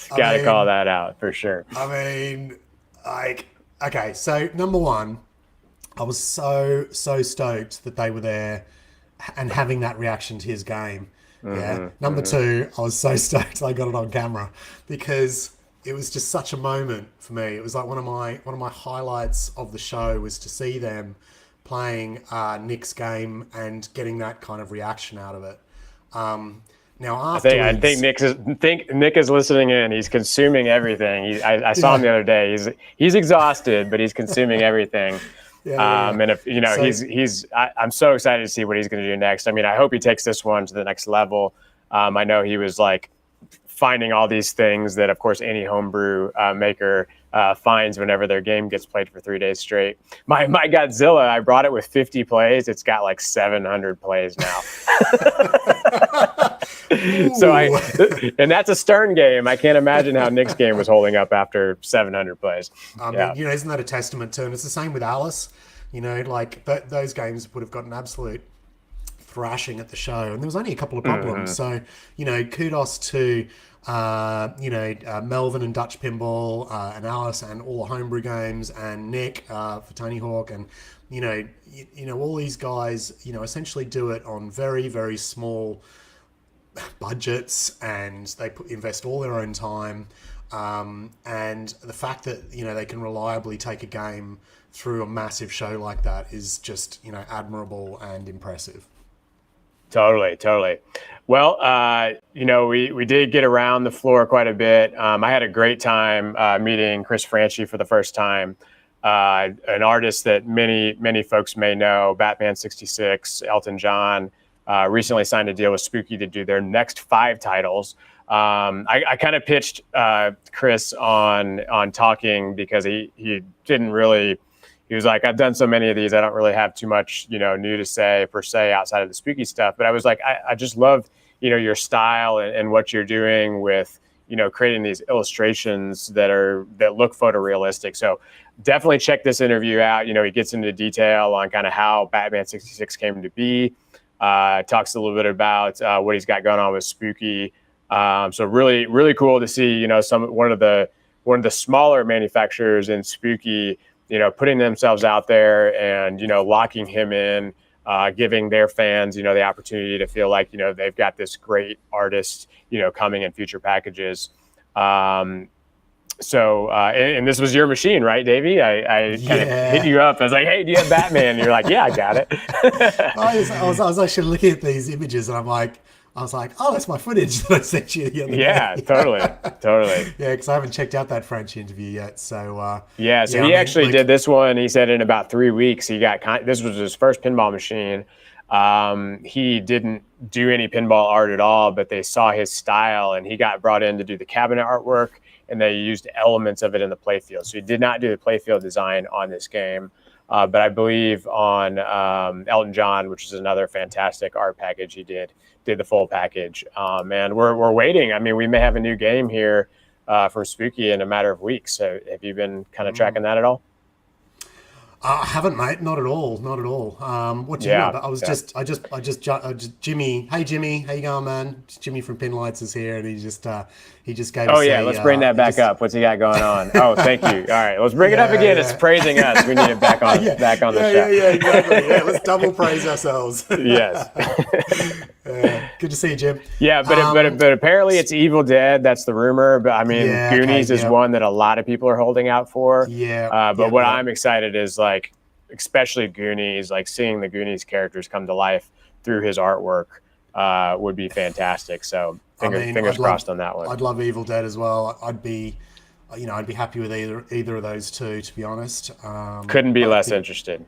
Got to call that out for sure. I mean, like, okay, so number one, I was so stoked that they were there and having that reaction to his game. Yeah. Number two, I was so stoked I got it on camera because it was just such a moment for me. It was like one of my highlights of the show was to see them playing Nick's game and getting that kind of reaction out of it. Now afterwards, I think Nick is listening in. He's consuming everything. I saw him the other day. He's exhausted, but he's consuming everything. And if I'm so excited to see what he's going to do next. I mean, I hope he takes this one to the next level. I know he was like finding all these things that, of course, any homebrew maker finds whenever their game gets played for 3 days straight. My Godzilla, I brought it with 50 plays. It's got like 700 plays now. And that's a Stern game. I can't imagine how Nick's game was holding up after 700 plays. I mean, isn't that a testament to? And it's the same with Alice. Like those games would have got an absolute thrashing at the show, and there was only a couple of problems. So, kudos to Melvin and Dutch Pinball and Alice and all the homebrew games and Nick for Tony Hawk and all these guys essentially do it on very, very small budgets, and they invest all their own time, and the fact that they can reliably take a game through a massive show like that is just admirable and impressive. Totally. Well, we did get around the floor quite a bit. I had a great time meeting Chris Franchi for the first time, an artist that many folks may know, Batman 66, Elton John, recently signed a deal with Spooky to do their next 5 titles. I kind of pitched Chris on talking because he didn't really. He was like, I've done so many of these, I don't really have too much, new to say per se outside of the spooky stuff. But I was like, I just love, your style and what you're doing with, creating these illustrations that look photorealistic. So definitely check this interview out. He gets into detail on kind of how Batman 66 came to be. Talks a little bit about what he's got going on with Spooky. So really, really cool to see, one of the smaller manufacturers in Spooky, putting themselves out there and, locking him in, giving their fans, the opportunity to feel like, they've got this great artist, coming in future packages. And this was your machine, right, Davey? I kind of hit you up. I was like, hey, do you have Batman? And you're like, yeah, I got it. I was actually looking at these images and I was like, oh, that's my footage that I sent you the other day. Yeah, totally. Yeah, because I haven't checked out that French interview yet. So he actually did this one. He said in about 3 weeks he got this was his first pinball machine. He didn't do any pinball art at all, but they saw his style and he got brought in to do the cabinet artwork, and they used elements of it in the playfield. So he did not do the playfield design on this game. But I believe on Elton John, which is another fantastic art package, he did the full package. And we're waiting. I mean, we may have a new game here from Spooky in a matter of weeks. So have you been kind of tracking that at all? I haven't, mate. Not at all. What do you know? I just Jimmy. Hey, Jimmy. How you going, man? Jimmy from Pinlights is here, and he just gave us let's bring that back up. What's he got going on? Oh, thank you. All right, let's bring it up again. It's praising us. We need it back on the show. Yeah, exactly. Yeah, let's double praise ourselves. Yes. Good to see you, Jim. Yeah, but apparently it's Evil Dead. That's the rumor. But I mean, Goonies is one that a lot of people are holding out for. What I'm excited is like, especially Goonies, like seeing the Goonies characters come to life through his artwork would be fantastic. So fingers crossed on that one. I'd love Evil Dead as well. I'd be happy with either of those two, to be honest. Couldn't be less interested.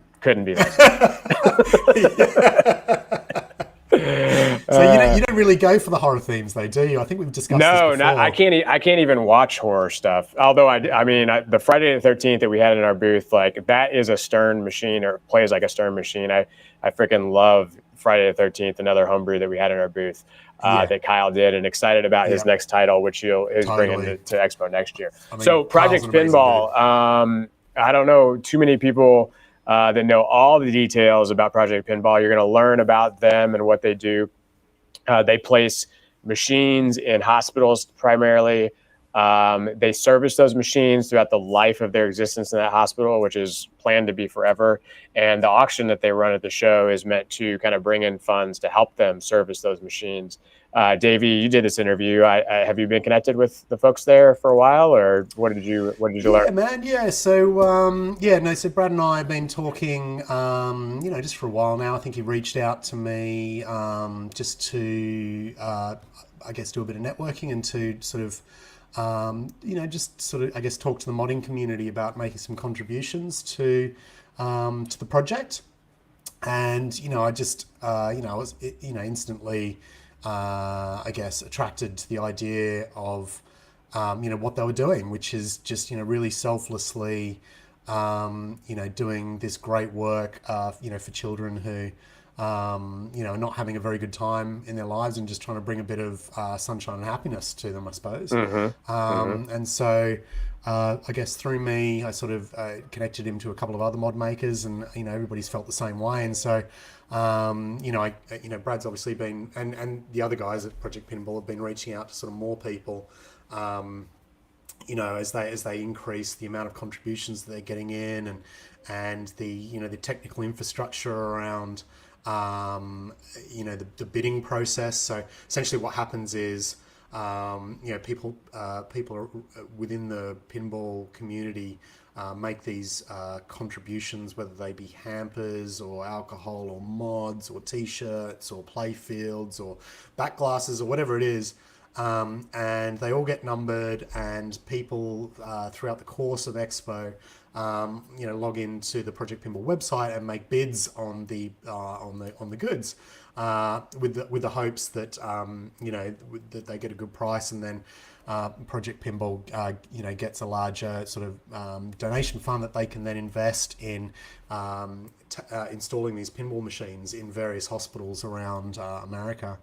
So you don't really go for the horror themes, though, do you? I think we've discussed this before. I can't even watch horror stuff. Although the Friday the 13th that we had in our booth, like that is a Stern machine, or plays like a Stern machine. I freaking love Friday the 13th, another homebrew that we had in our booth that Kyle did, and excited about his next title, which he's bringing to Expo next year. So Project Pinball. I don't know too many people that know all the details about Project Pinball. You're going to learn about them and what they do. They place machines in hospitals primarily. They service those machines throughout the life of their existence in that hospital, which is planned to be forever. And the auction that they run at the show is meant to kind of bring in funds to help them service those machines. Davey, you did this interview. Have you been connected with the folks there for a while, or what did you learn? Yeah, man. Yeah. So, so Brad and I have been talking, just for a while now. I think he reached out to me just to, I guess, do a bit of networking and to sort of, talk to the modding community about making some contributions to the project. And, I just, I was, instantly, attracted to the idea of, what they were doing, which is just, really selflessly, doing this great work, for children who, are not having a very good time in their lives and just trying to bring a bit of sunshine and happiness to them, I suppose. And so, I guess through me, I sort of connected him to a couple of other mod makers, and everybody's felt the same way. And so, Brad's obviously been, and the other guys at Project Pinball have been reaching out to sort of more people, as they increase the amount of contributions that they're getting in, and the technical infrastructure around, the bidding process. So essentially, what happens is, people within the pinball community make these contributions, whether they be hampers or alcohol or mods or t-shirts or play fields or back glasses or whatever it is. And they all get numbered, and people throughout the course of Expo, log into the Project Pinball website and make bids on the goods, with the hopes that that they get a good price, and then Project Pinball gets a larger sort of donation fund that they can then invest in installing these pinball machines in various hospitals around America.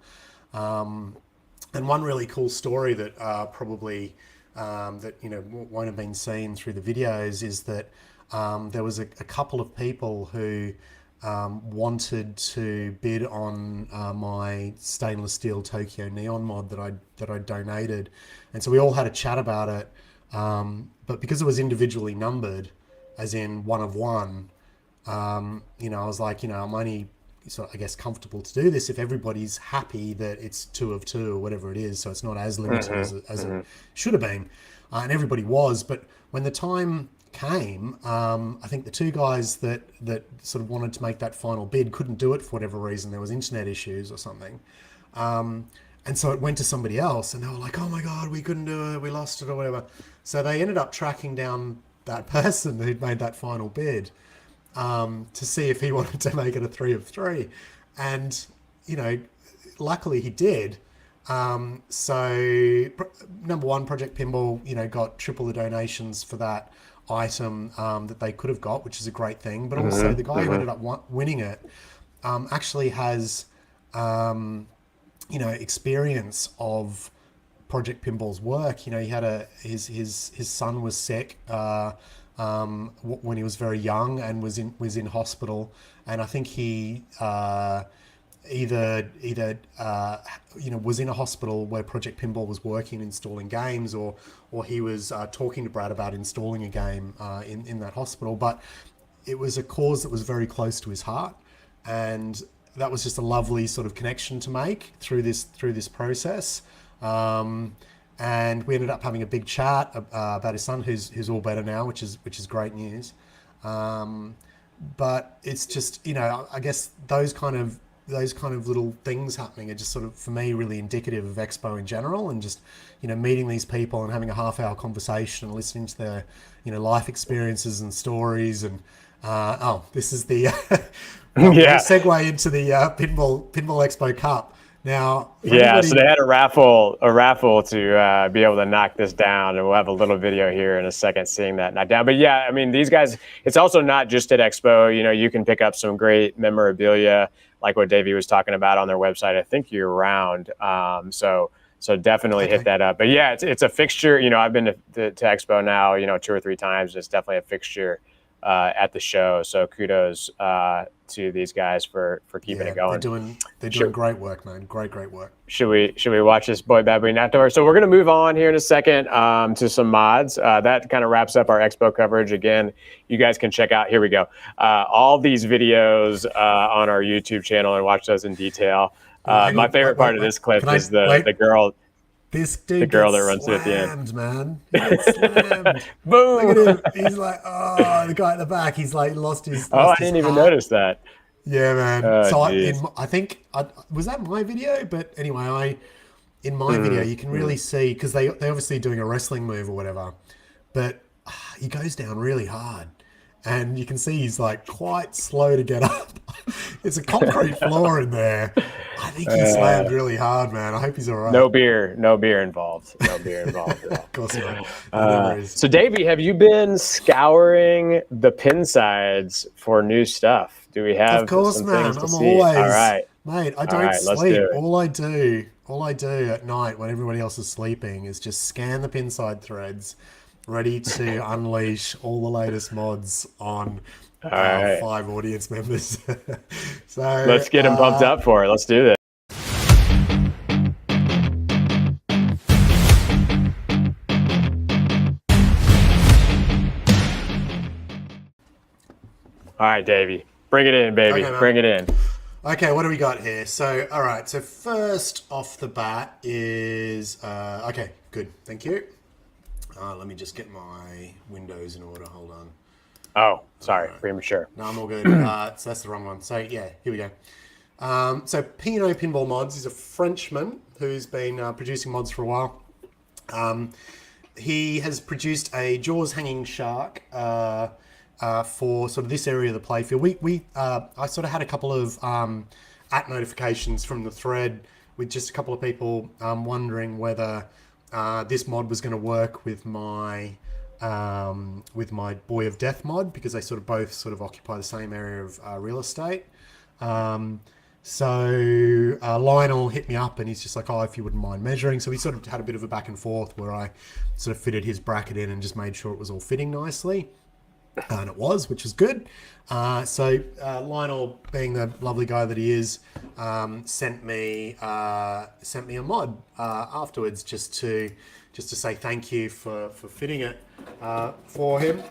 And one really cool story that probably won't have been seen through the videos is that there was a couple of people who wanted to bid on my stainless steel Tokyo Neon mod that I donated, and so we all had a chat about it. But because it was individually numbered, as in one of one, I was like, I'm only comfortable to do this if everybody's happy that it's 2 of 2 or whatever it is, so it's not as limited as it should have been, and everybody was. But when the time came, I think the 2 guys that sort of wanted to make that final bid couldn't do it for whatever reason. There was internet issues or something, and so it went to somebody else, and they were like, oh my god, we couldn't do it, we lost it or whatever. So they ended up tracking down that person who'd made that final bid, to see if he wanted to make it a 3 of 3, and luckily he did. So number one, Project Pinball got triple the donations for that item that they could have got, which is a great thing. But also the guy who ended up winning it actually has experience of Project Pinball's work. He had his son was sick when he was very young and was in hospital, and I think he either was in a hospital where Project Pinball was working installing games, or he was talking to Brad about installing a game in that hospital. But it was a cause that was very close to his heart, and that was just a lovely sort of connection to make through this process. And we ended up having a big chat about his son, who's all better now, which is great news. But it's just, I guess those kind of little things happening are just sort of, for me, really indicative of Expo in general, and just, meeting these people and having a half-hour conversation and listening to their, life experiences and stories. And this is the segue into the Pinball Expo Cup. Now, so they had a raffle to be able to knock this down, and we'll have a little video here in a second seeing that knocked down. But yeah, I mean, these guys, it's also not just at Expo. You can pick up some great memorabilia like what Davey was talking about on their website, I think year round. So So definitely hit that up. But yeah, it's a fixture. You know, I've been to Expo now, you know, 2 or 3 times. It's definitely a fixture at the show. So kudos to these guys for keeping it going. They're doing great work, man. Great work. Should we watch this Boy Baboon Outdoor? So we're gonna move on here in a second to some mods. That kind of wraps up our Expo coverage. Again, you guys can check out. Here we go. All these videos on our YouTube channel and watch those in detail. My favorite part of this clip is the girl. This dude, the girl that runs through at the end, man. He gets slammed. Boom! Look at him. He's like, oh, the guy at the back. He's like lost his. I didn't even notice that. Yeah, man. Oh, so I think was that my video, but anyway, in my video you can really see because they obviously doing a wrestling move or whatever, but he goes down really hard. And you can see he's like quite slow to get up. It's a concrete floor in there. I think he slammed really hard, man. I hope he's all right. No beer involved. No beer involved at all. Of course not. So, Davey, have you been scouring the pin sides for new stuff? Do we have? Of course, some man. things to I'm see? always, all right, mate. I don't sleep. Do all I do at night when everybody else is sleeping is just scan the pin side threads, ready to unleash all the latest mods on 5 audience members. So let's get them pumped up for it. Let's do this. All right, Davey, bring it in, baby. Okay, bring it in. Okay, what do we got here? So, all right. So first off the bat is okay. Good, thank you. Let me just get my windows in order. Hold on. Oh, sorry, premature. No, I'm all good. So that's the wrong one. So yeah, here we go. So Pino Pinball Mods is a Frenchman who's been producing mods for a while. He has produced a Jaws hanging shark for sort of this area of the playfield. I sort of had a couple of at notifications from the thread with just a couple of people wondering whether this mod was going to work with my Boy of Death mod, because they both occupy the same area of real estate. So Lionel hit me up and he's just like, oh, if you wouldn't mind measuring. So we sort of had a bit of a back and forth where I sort of fitted his bracket in and just made sure it was all fitting nicely. And it was, which is good. So Lionel, being the lovely guy that he is, sent me a mod afterwards just to say thank you for fitting it for him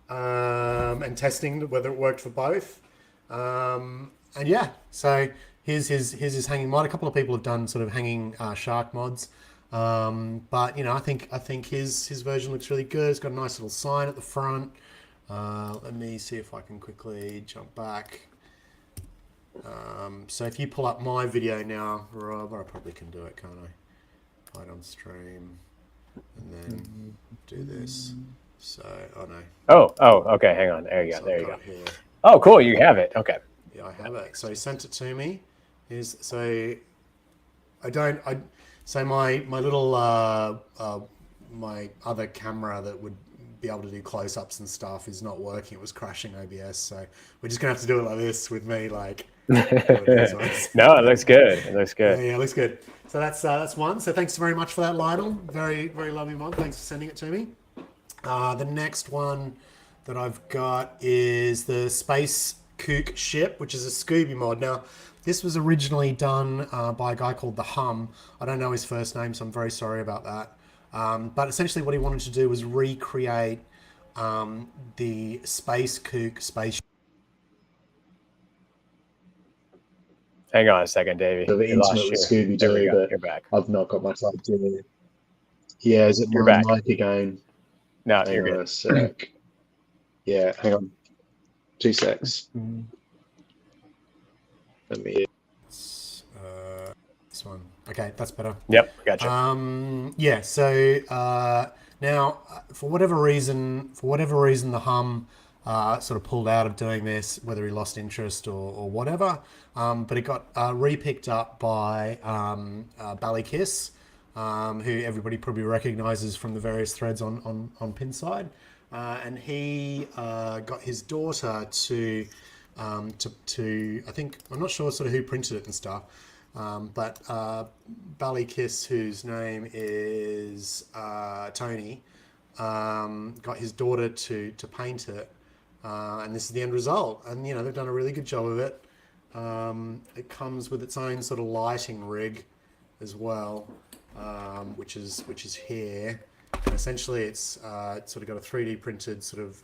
and testing whether it worked for both. And yeah, so here's his hanging mod. A couple of people have done sort of hanging shark mods. But you know, I think his version looks really good. It's got a nice little sign at the front. Let me see if I can quickly jump back. So if you pull up my video now, Rob, I probably can do it, can't I? Hide on stream and then do this. So, oh no. Oh, okay. Hang on. There you go. So there you go. Here. Oh, cool. You have it. Okay. Yeah, I have it. So he sent it to me. So my little my other camera that would be able to do close-ups and stuff is not working. It was crashing OBS, so we're just gonna have to do it like this with me, like. No, it looks good. It looks good. Yeah, it looks good. So that's one. So thanks very much for that, Lionel. Very, very lovely mod. Thanks for sending it to me. The next one that I've got is the Space Kook ship, which is a Scooby mod. Now, this was originally done by a guy called The Hum. I don't know his first name, so I'm very sorry about that. But essentially what he wanted to do was recreate the Space Kook spaceship. Hang on a second, Davey. So the intimate with Scooby-Doo, but you're back. I've not got much luck doing it. Yeah, is it You're my back. mic again? No, Hang you're on good. a sec. Yeah, hang on. 2 secs. Let me... This one. Okay, that's better. Yep, gotcha. Yeah, so now, for whatever reason, the Hum sort of pulled out of doing this, whether he lost interest or whatever, but it got re-picked up by Ballykiss, who everybody probably recognises from the various threads on Pinside, and he got his daughter to I think, I'm not sure sort of who printed it and stuff, But Ballykiss, whose name is Tony, got his daughter to paint it, and this is the end result. And you know they've done a really good job of it. It comes with its own sort of lighting rig as well, which is here. And essentially, it's sort of got a 3D printed sort of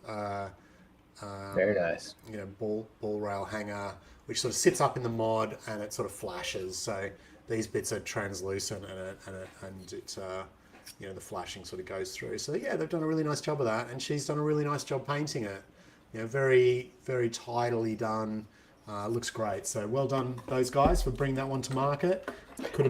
Very nice. you know ball rail hanger, which sort of sits up in the mod and it sort of flashes. So these bits are translucent and it you know the flashing sort of goes through. So yeah, they've done a really nice job of that, and she's done a really nice job painting it. You know, very tidily done. Looks great. So well done those guys for bringing that one to market.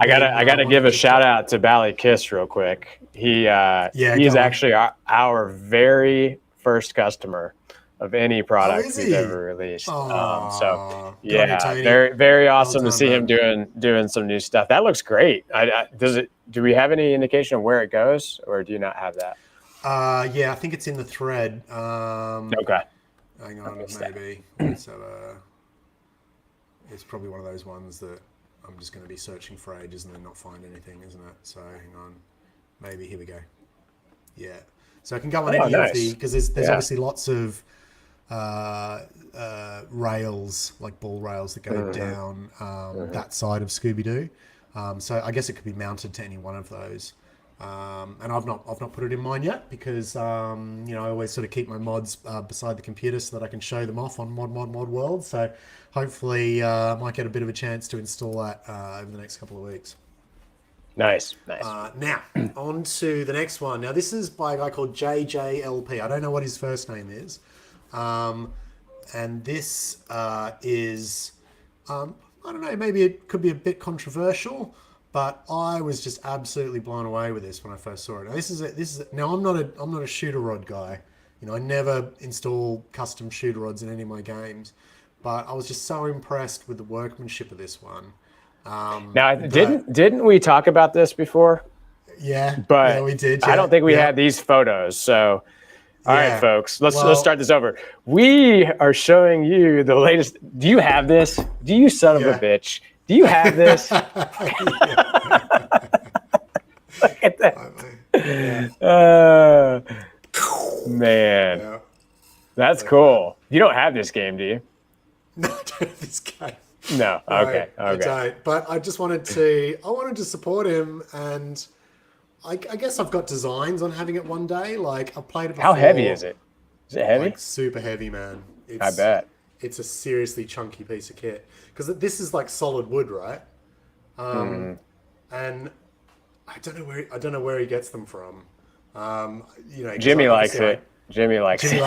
I gotta give a shout out to Ballykiss real quick. He's actually our very first customer of any product we've ever released. So yeah, very awesome to see him doing some new stuff. That looks great. Do we have any indication of where it goes, or do you not have that? Yeah, I think it's in the thread. Okay. Hang on, maybe. Let's have it's probably one of those ones that I'm just going to be searching for ages and then not find anything, isn't it? So hang on, maybe here we go. Yeah, so I can go on any of the, because there's obviously lots of rails, like ball rails that go down that side of Scooby-Doo. So I guess it could be mounted to any one of those. And I've not put it in mine yet because you know I always sort of keep my mods beside the computer so that I can show them off on Mod World. So hopefully I might get a bit of a chance to install that over the next couple of weeks. Nice. Now on to the next one. Now this is by a guy called JJLP. I don't know what his first name is, and this is I don't know. Maybe it could be a bit controversial. But I was just absolutely blown away with this when I first saw it. Now I'm not a shooter rod guy. You know, I never install custom shooter rods in any of my games. But I was just so impressed with the workmanship of this one. Didn't we talk about this before? Yeah, but yeah, we did. Yeah, I don't think we had these photos. So, all right, folks, let's start this over. We are showing you the latest. Do you have this? Do you son of a bitch? Do you have this? Look at that. Man. Yeah. That's cool. You don't have this game, do you? No, I don't have this game. No. Okay. I don't. But I just wanted to support him, and I guess I've got designs on having it one day. Like I've played it before. How heavy is it? Is it heavy? Like super heavy, man. I bet. It's a seriously chunky piece of kit because this is like solid wood, right? And I don't know where he gets them from. You know, Jimmy likes it. Jimmy likes it.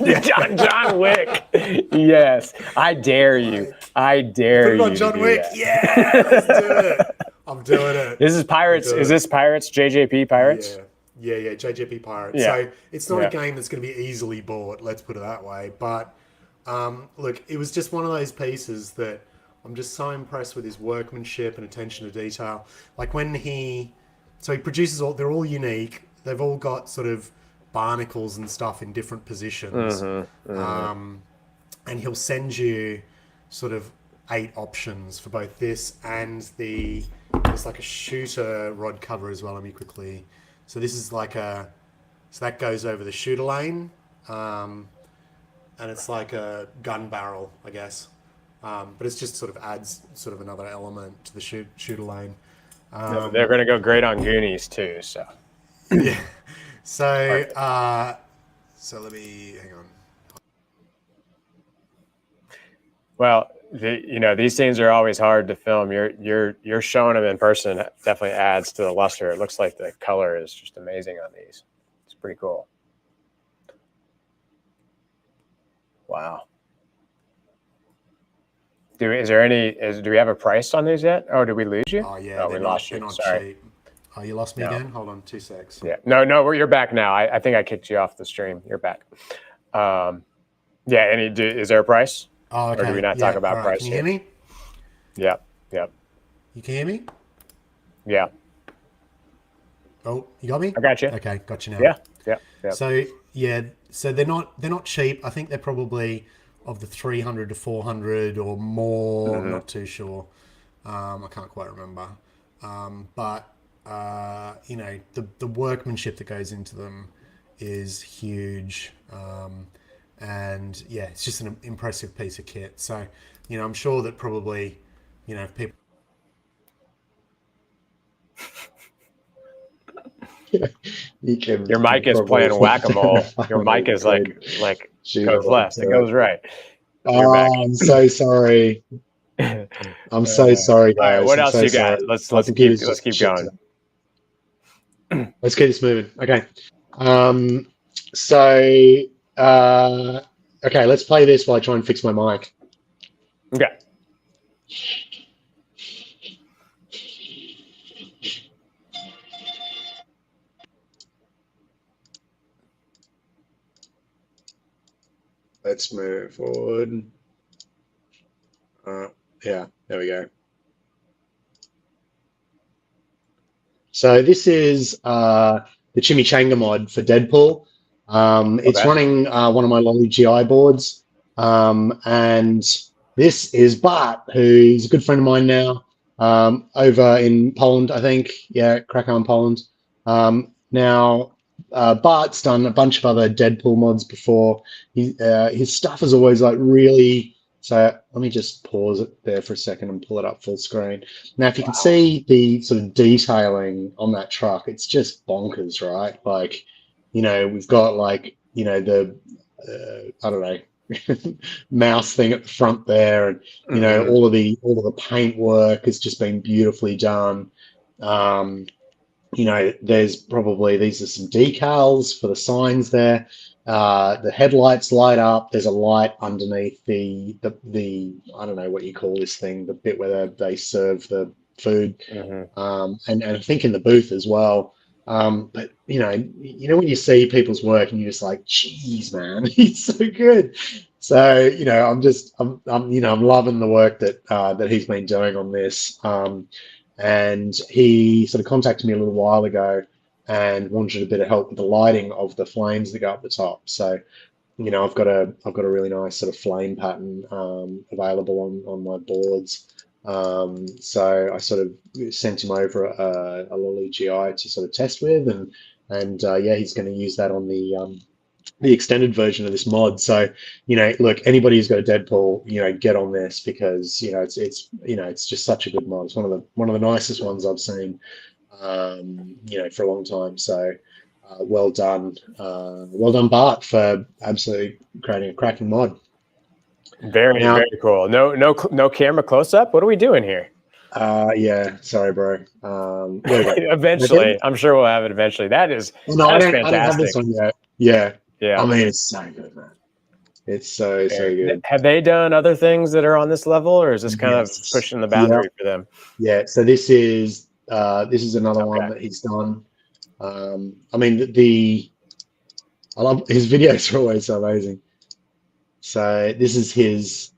Yeah. John Wick. Yes, I dare you. I dare you. Put it on John Wick. Yeah, let's do it. I'm doing it. This is Pirates. Is this Pirates? JJP Pirates? Yeah. JJP Pirates. Yeah. So it's not a game that's going to be easily bought. Let's put it that way. But look, it was just one of those pieces that I'm just so impressed with his workmanship and attention to detail. Like when he produces they're all unique. They've all got sort of barnacles and stuff in different positions. And he'll send you sort of 8 options for both this and there's like a shooter rod cover as well. Let me quickly. So this is like so that goes over the shooter lane. And it's like a gun barrel, I guess. But it's just sort of adds sort of another element to the shooter lane. They're going to go great on Goonies too. So yeah. So let me hang on. Well, these things are always hard to film. You're showing them in person. Definitely adds to the luster. It looks like the color is just amazing on these. It's pretty cool. Wow. Do we have a price on these yet? Oh, did we lose you? Oh yeah, we lost you. Sorry. Cheap. Oh, you lost me again? Hold on 2 secs. Yeah. No, you're back now. I think I kicked you off the stream. You're back. Yeah. Is there a price? Oh, okay. Or do we not talk about price? Can you hear me? Yeah. You can hear me? Yeah. Oh, you got me? I got you. Okay, got you now. Yeah. So they're not cheap. I think they're probably of the 300 to 400 or more. I'm not too sure. I can't quite remember. But you know, the workmanship that goes into them is huge. And yeah, it's just an impressive piece of kit. So, you know, I'm sure that probably, you know, if people. Your mic is playing whack-a-mole. Your mic is like goes left, it goes right. I'm so sorry. I'm so sorry, guys. All right, what else you sorry. got? Let's keep going. Let's keep this moving. Okay. So okay, let's play this while I try and fix my mic. Okay. Let's move forward. Yeah, there we go. So this is the Chimichanga mod for Deadpool. It's running one of my Lolly GI boards. And this is Bart, who's a good friend of mine now, over in Poland, I think. Yeah, Krakow in Poland. Now, Bart's done a bunch of other Deadpool mods before. His stuff is always like really... So let me just pause it there for a second and pull it up full screen. Now, if you can see the sort of detailing on that truck, it's just bonkers, right? Like, you know, we've got like, you know, the, I don't know, mouse thing at the front there, and you know, all of the paint work has just been beautifully done. You know, there's probably, these are some decals for the signs there. The headlights light up. There's a light underneath the I don't know what you call this thing, the bit where they serve the food, and I think in the booth as well. But you know when you see people's work and you're just like, geez, man, it's so good. So you know, I'm loving the work that he's been doing on this. And he sort of contacted me a little while ago and wanted a bit of help with the lighting of the flames that go up the top. So, you know, I've got a really nice sort of flame pattern available on my boards. So I sort of sent him over a Lolly GI to sort of test with, and yeah, he's going to use that on the extended version of this mod. So, you know, look, anybody who's got a Deadpool, you know, get on this, because you know it's just such a good mod. It's one of the nicest ones I've seen, you know, for a long time. So well done, Bart, for absolutely creating a cracking mod. Very cool. No camera close up. What are we doing here? Yeah, sorry, bro. Eventually, I'm sure we'll have it eventually. That's fantastic. I don't have this one yet. Yeah. Yeah. I mean, it's so good, man. It's so good. Have they done other things that are on this level, or is this kind of pushing the boundary for them? Yeah. So this is another one that he's done. I mean, I love his videos are always so amazing. So this is his.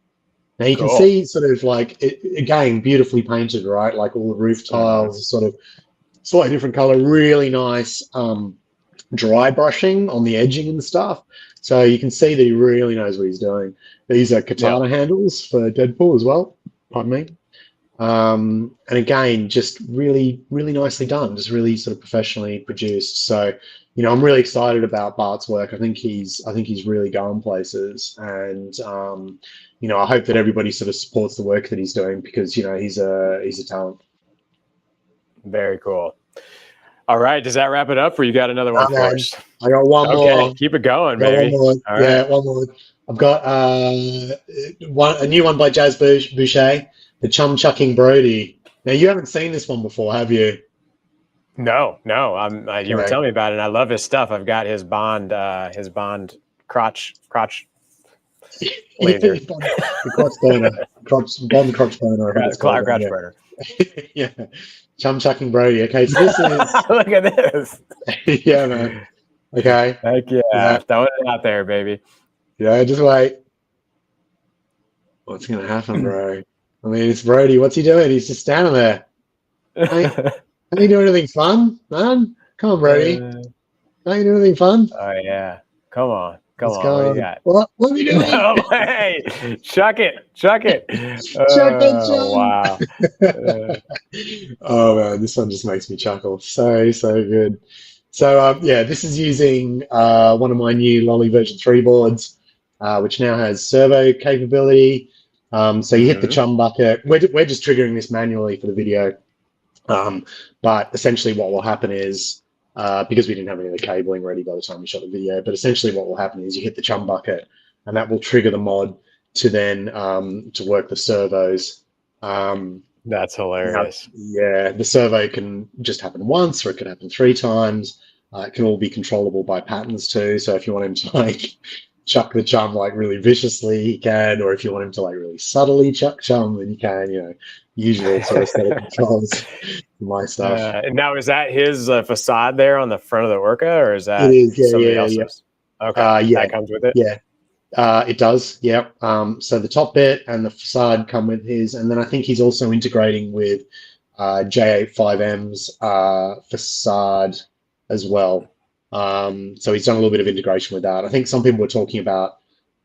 Now you can see sort of like again, beautifully painted, right? Like all the roof tiles are sort of slightly different color, really nice. Dry brushing on the edging and stuff, so you can see that he really knows what he's doing. These are katana handles for Deadpool as well, pardon me. And again, just really nicely done, just really sort of professionally produced. So you know, I'm really excited about Bart's work. I think he's really going places, and you know, I hope that everybody sort of supports the work that he's doing, because you know, he's a talent. Very cool. All right, does that wrap it up, or you got another one for us? I got one more. Keep it going, baby. One more. I've got a new one by Jazz Boucher, the Chum Chucking Brody. Now, you haven't seen this one before, have you? No. You were telling me about it, and I love his stuff. I've got his Bond crotch laser. Crotch burner. Bond crotch burner. Crotch burner. Yeah. Chum Chucking Brody. Okay, so this is... Look at this. Yeah, man. Okay. Heck yeah. Throwing it out there, baby. Yeah, just wait. What's going to happen, bro? I mean, it's Brody. What's he doing? He's just standing there. Ain't he doing anything fun, man? Come on, Brody. Ain't you doing anything fun? Oh, yeah. Come on. Come Let's on, go. what do you got? What are we doing? No, hey, chuck it. Chuck it, John. Wow. Oh man, this one just makes me chuckle. So good. So yeah, this is using one of my new Lolly version 3 boards, which now has servo capability. So you hit the chum bucket. We're just triggering this manually for the video. But essentially what will happen is, because we didn't have any of the cabling ready by the time we shot the video, but essentially what will happen is you hit the chum bucket and that will trigger the mod to then to work the servos. That's hilarious. Yeah, the servo can just happen once or it can happen 3 times. It can all be controllable by patterns too. So if you want him to like chuck the chum like really viciously, he can, or if you want him to like really subtly chuck chum, then you can, usual sort of set of controls for my stuff. And now, is that his facade there on the front of the Orca, or is that It is, somebody else's? Yeah. Okay, that comes with it? Yeah. It does, yeah. So the top bit and the facade come with his, and then I think he's also integrating with J85M's facade as well. So he's done a little bit of integration with that. I think some people were talking about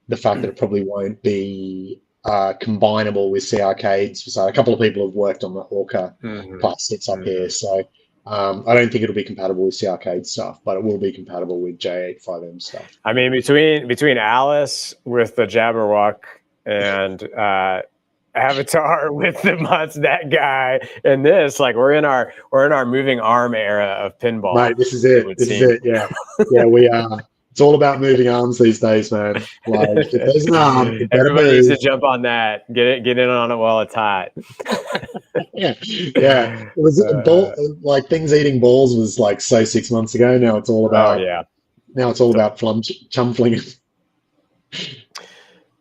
the fact that it probably won't be combinable with C Arcade's facade. A couple of people have worked on the Orca plastics up here, so I don't think it'll be compatible with C Arcade stuff, but it will be compatible with J85M stuff. I mean, between Alice with the Jabberwock and Avatar with the that guy and this, like we're in our moving arm era of pinball. Right, this is it. This is it. Yeah, yeah, we are. It's all about moving arms these days, man. Like if there's an arm, everybody needs to jump on that. Get in on it while it's hot. Yeah. It was like things eating balls was like 6 months ago. Now it's all about. Oh yeah. Now it's all about chum flinging.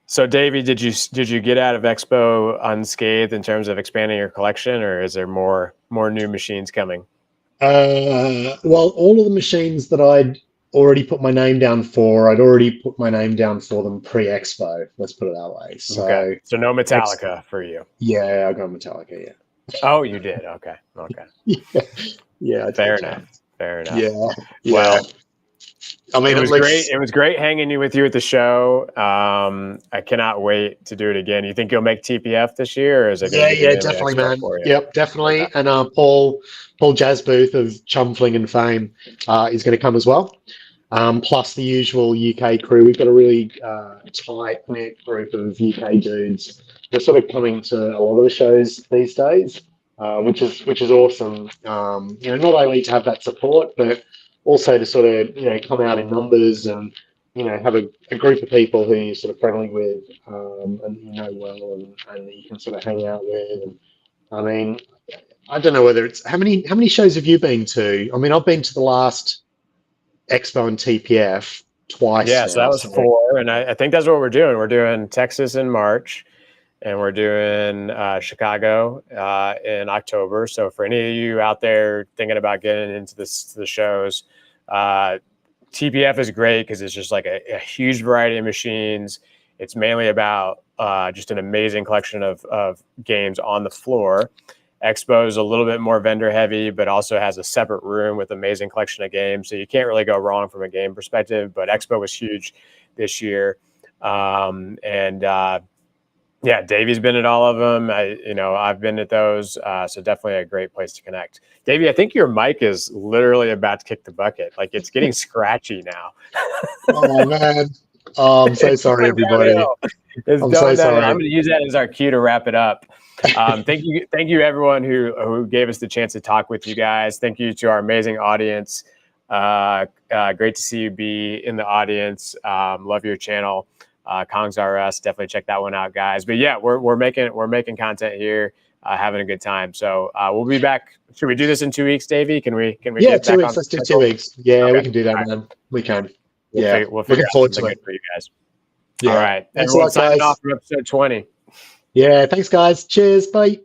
So, Davey, did you get out of Expo unscathed in terms of expanding your collection, or is there more new machines coming? Well, all of the machines that I'd already put my name down for, I'd already put my name down for them pre-Expo. Let's put it that way. So, okay. So no Metallica for you. Yeah, I got Metallica. Yeah. Oh, you did. Okay. Yeah. Fair enough. Yeah. Well, I mean, it was great. It was great hanging with you at the show. I cannot wait to do it again. You think you'll make TPF this year, or is it? Yeah, definitely, man. Yep, definitely. Okay. And Paul Jasbooth of Chumfling and fame is going to come as well. Plus the usual UK crew. We've got a really tight knit group of UK dudes. They're sort of coming to a lot of the shows these days, which is awesome. Not only to have that support, but also to sort of come out in numbers and have a group of people who you're sort of friendly with and you know well and that you can sort of hang out with. And I mean, I don't know whether it's how many shows have you been to? I mean, I've been to the last Expo and TPF twice. Yeah, so that was 4, and I think that's what we're doing. We're doing Texas in March, and we're doing Chicago in October. So for any of you out there thinking about getting into the shows, TPF is great because it's just like a huge variety of machines. It's mainly about just an amazing collection of games on the floor. Expo is a little bit more vendor heavy, but also has a separate room with amazing collection of games. So you can't really go wrong from a game perspective, but Expo was huge this year. Yeah, Davey's been at all of them. I've been at those. So definitely a great place to connect. Davey, I think your mic is literally about to kick the bucket. Like it's getting scratchy now. Oh man. Oh, I'm so sorry, everybody. I'm so sorry. I'm going to use that as our cue to wrap it up. Thank you, everyone who gave us the chance to talk with you guys. Thank you to our amazing audience. Great to see you be in the audience. Love your channel. Kongs RS, definitely check that one out, guys. But yeah, we're making content here, having a good time. So we'll be back. Should we do this in 2 weeks, Davey? Can we? Yeah, 2 weeks. Let's do 2 weeks. Yeah, okay. We can do that, man. We can. We'll figure out something good for you guys. Yeah. All right. Thanks Everyone a lot, guys. signing off for episode 20. Yeah. Thanks, guys. Cheers. Bye.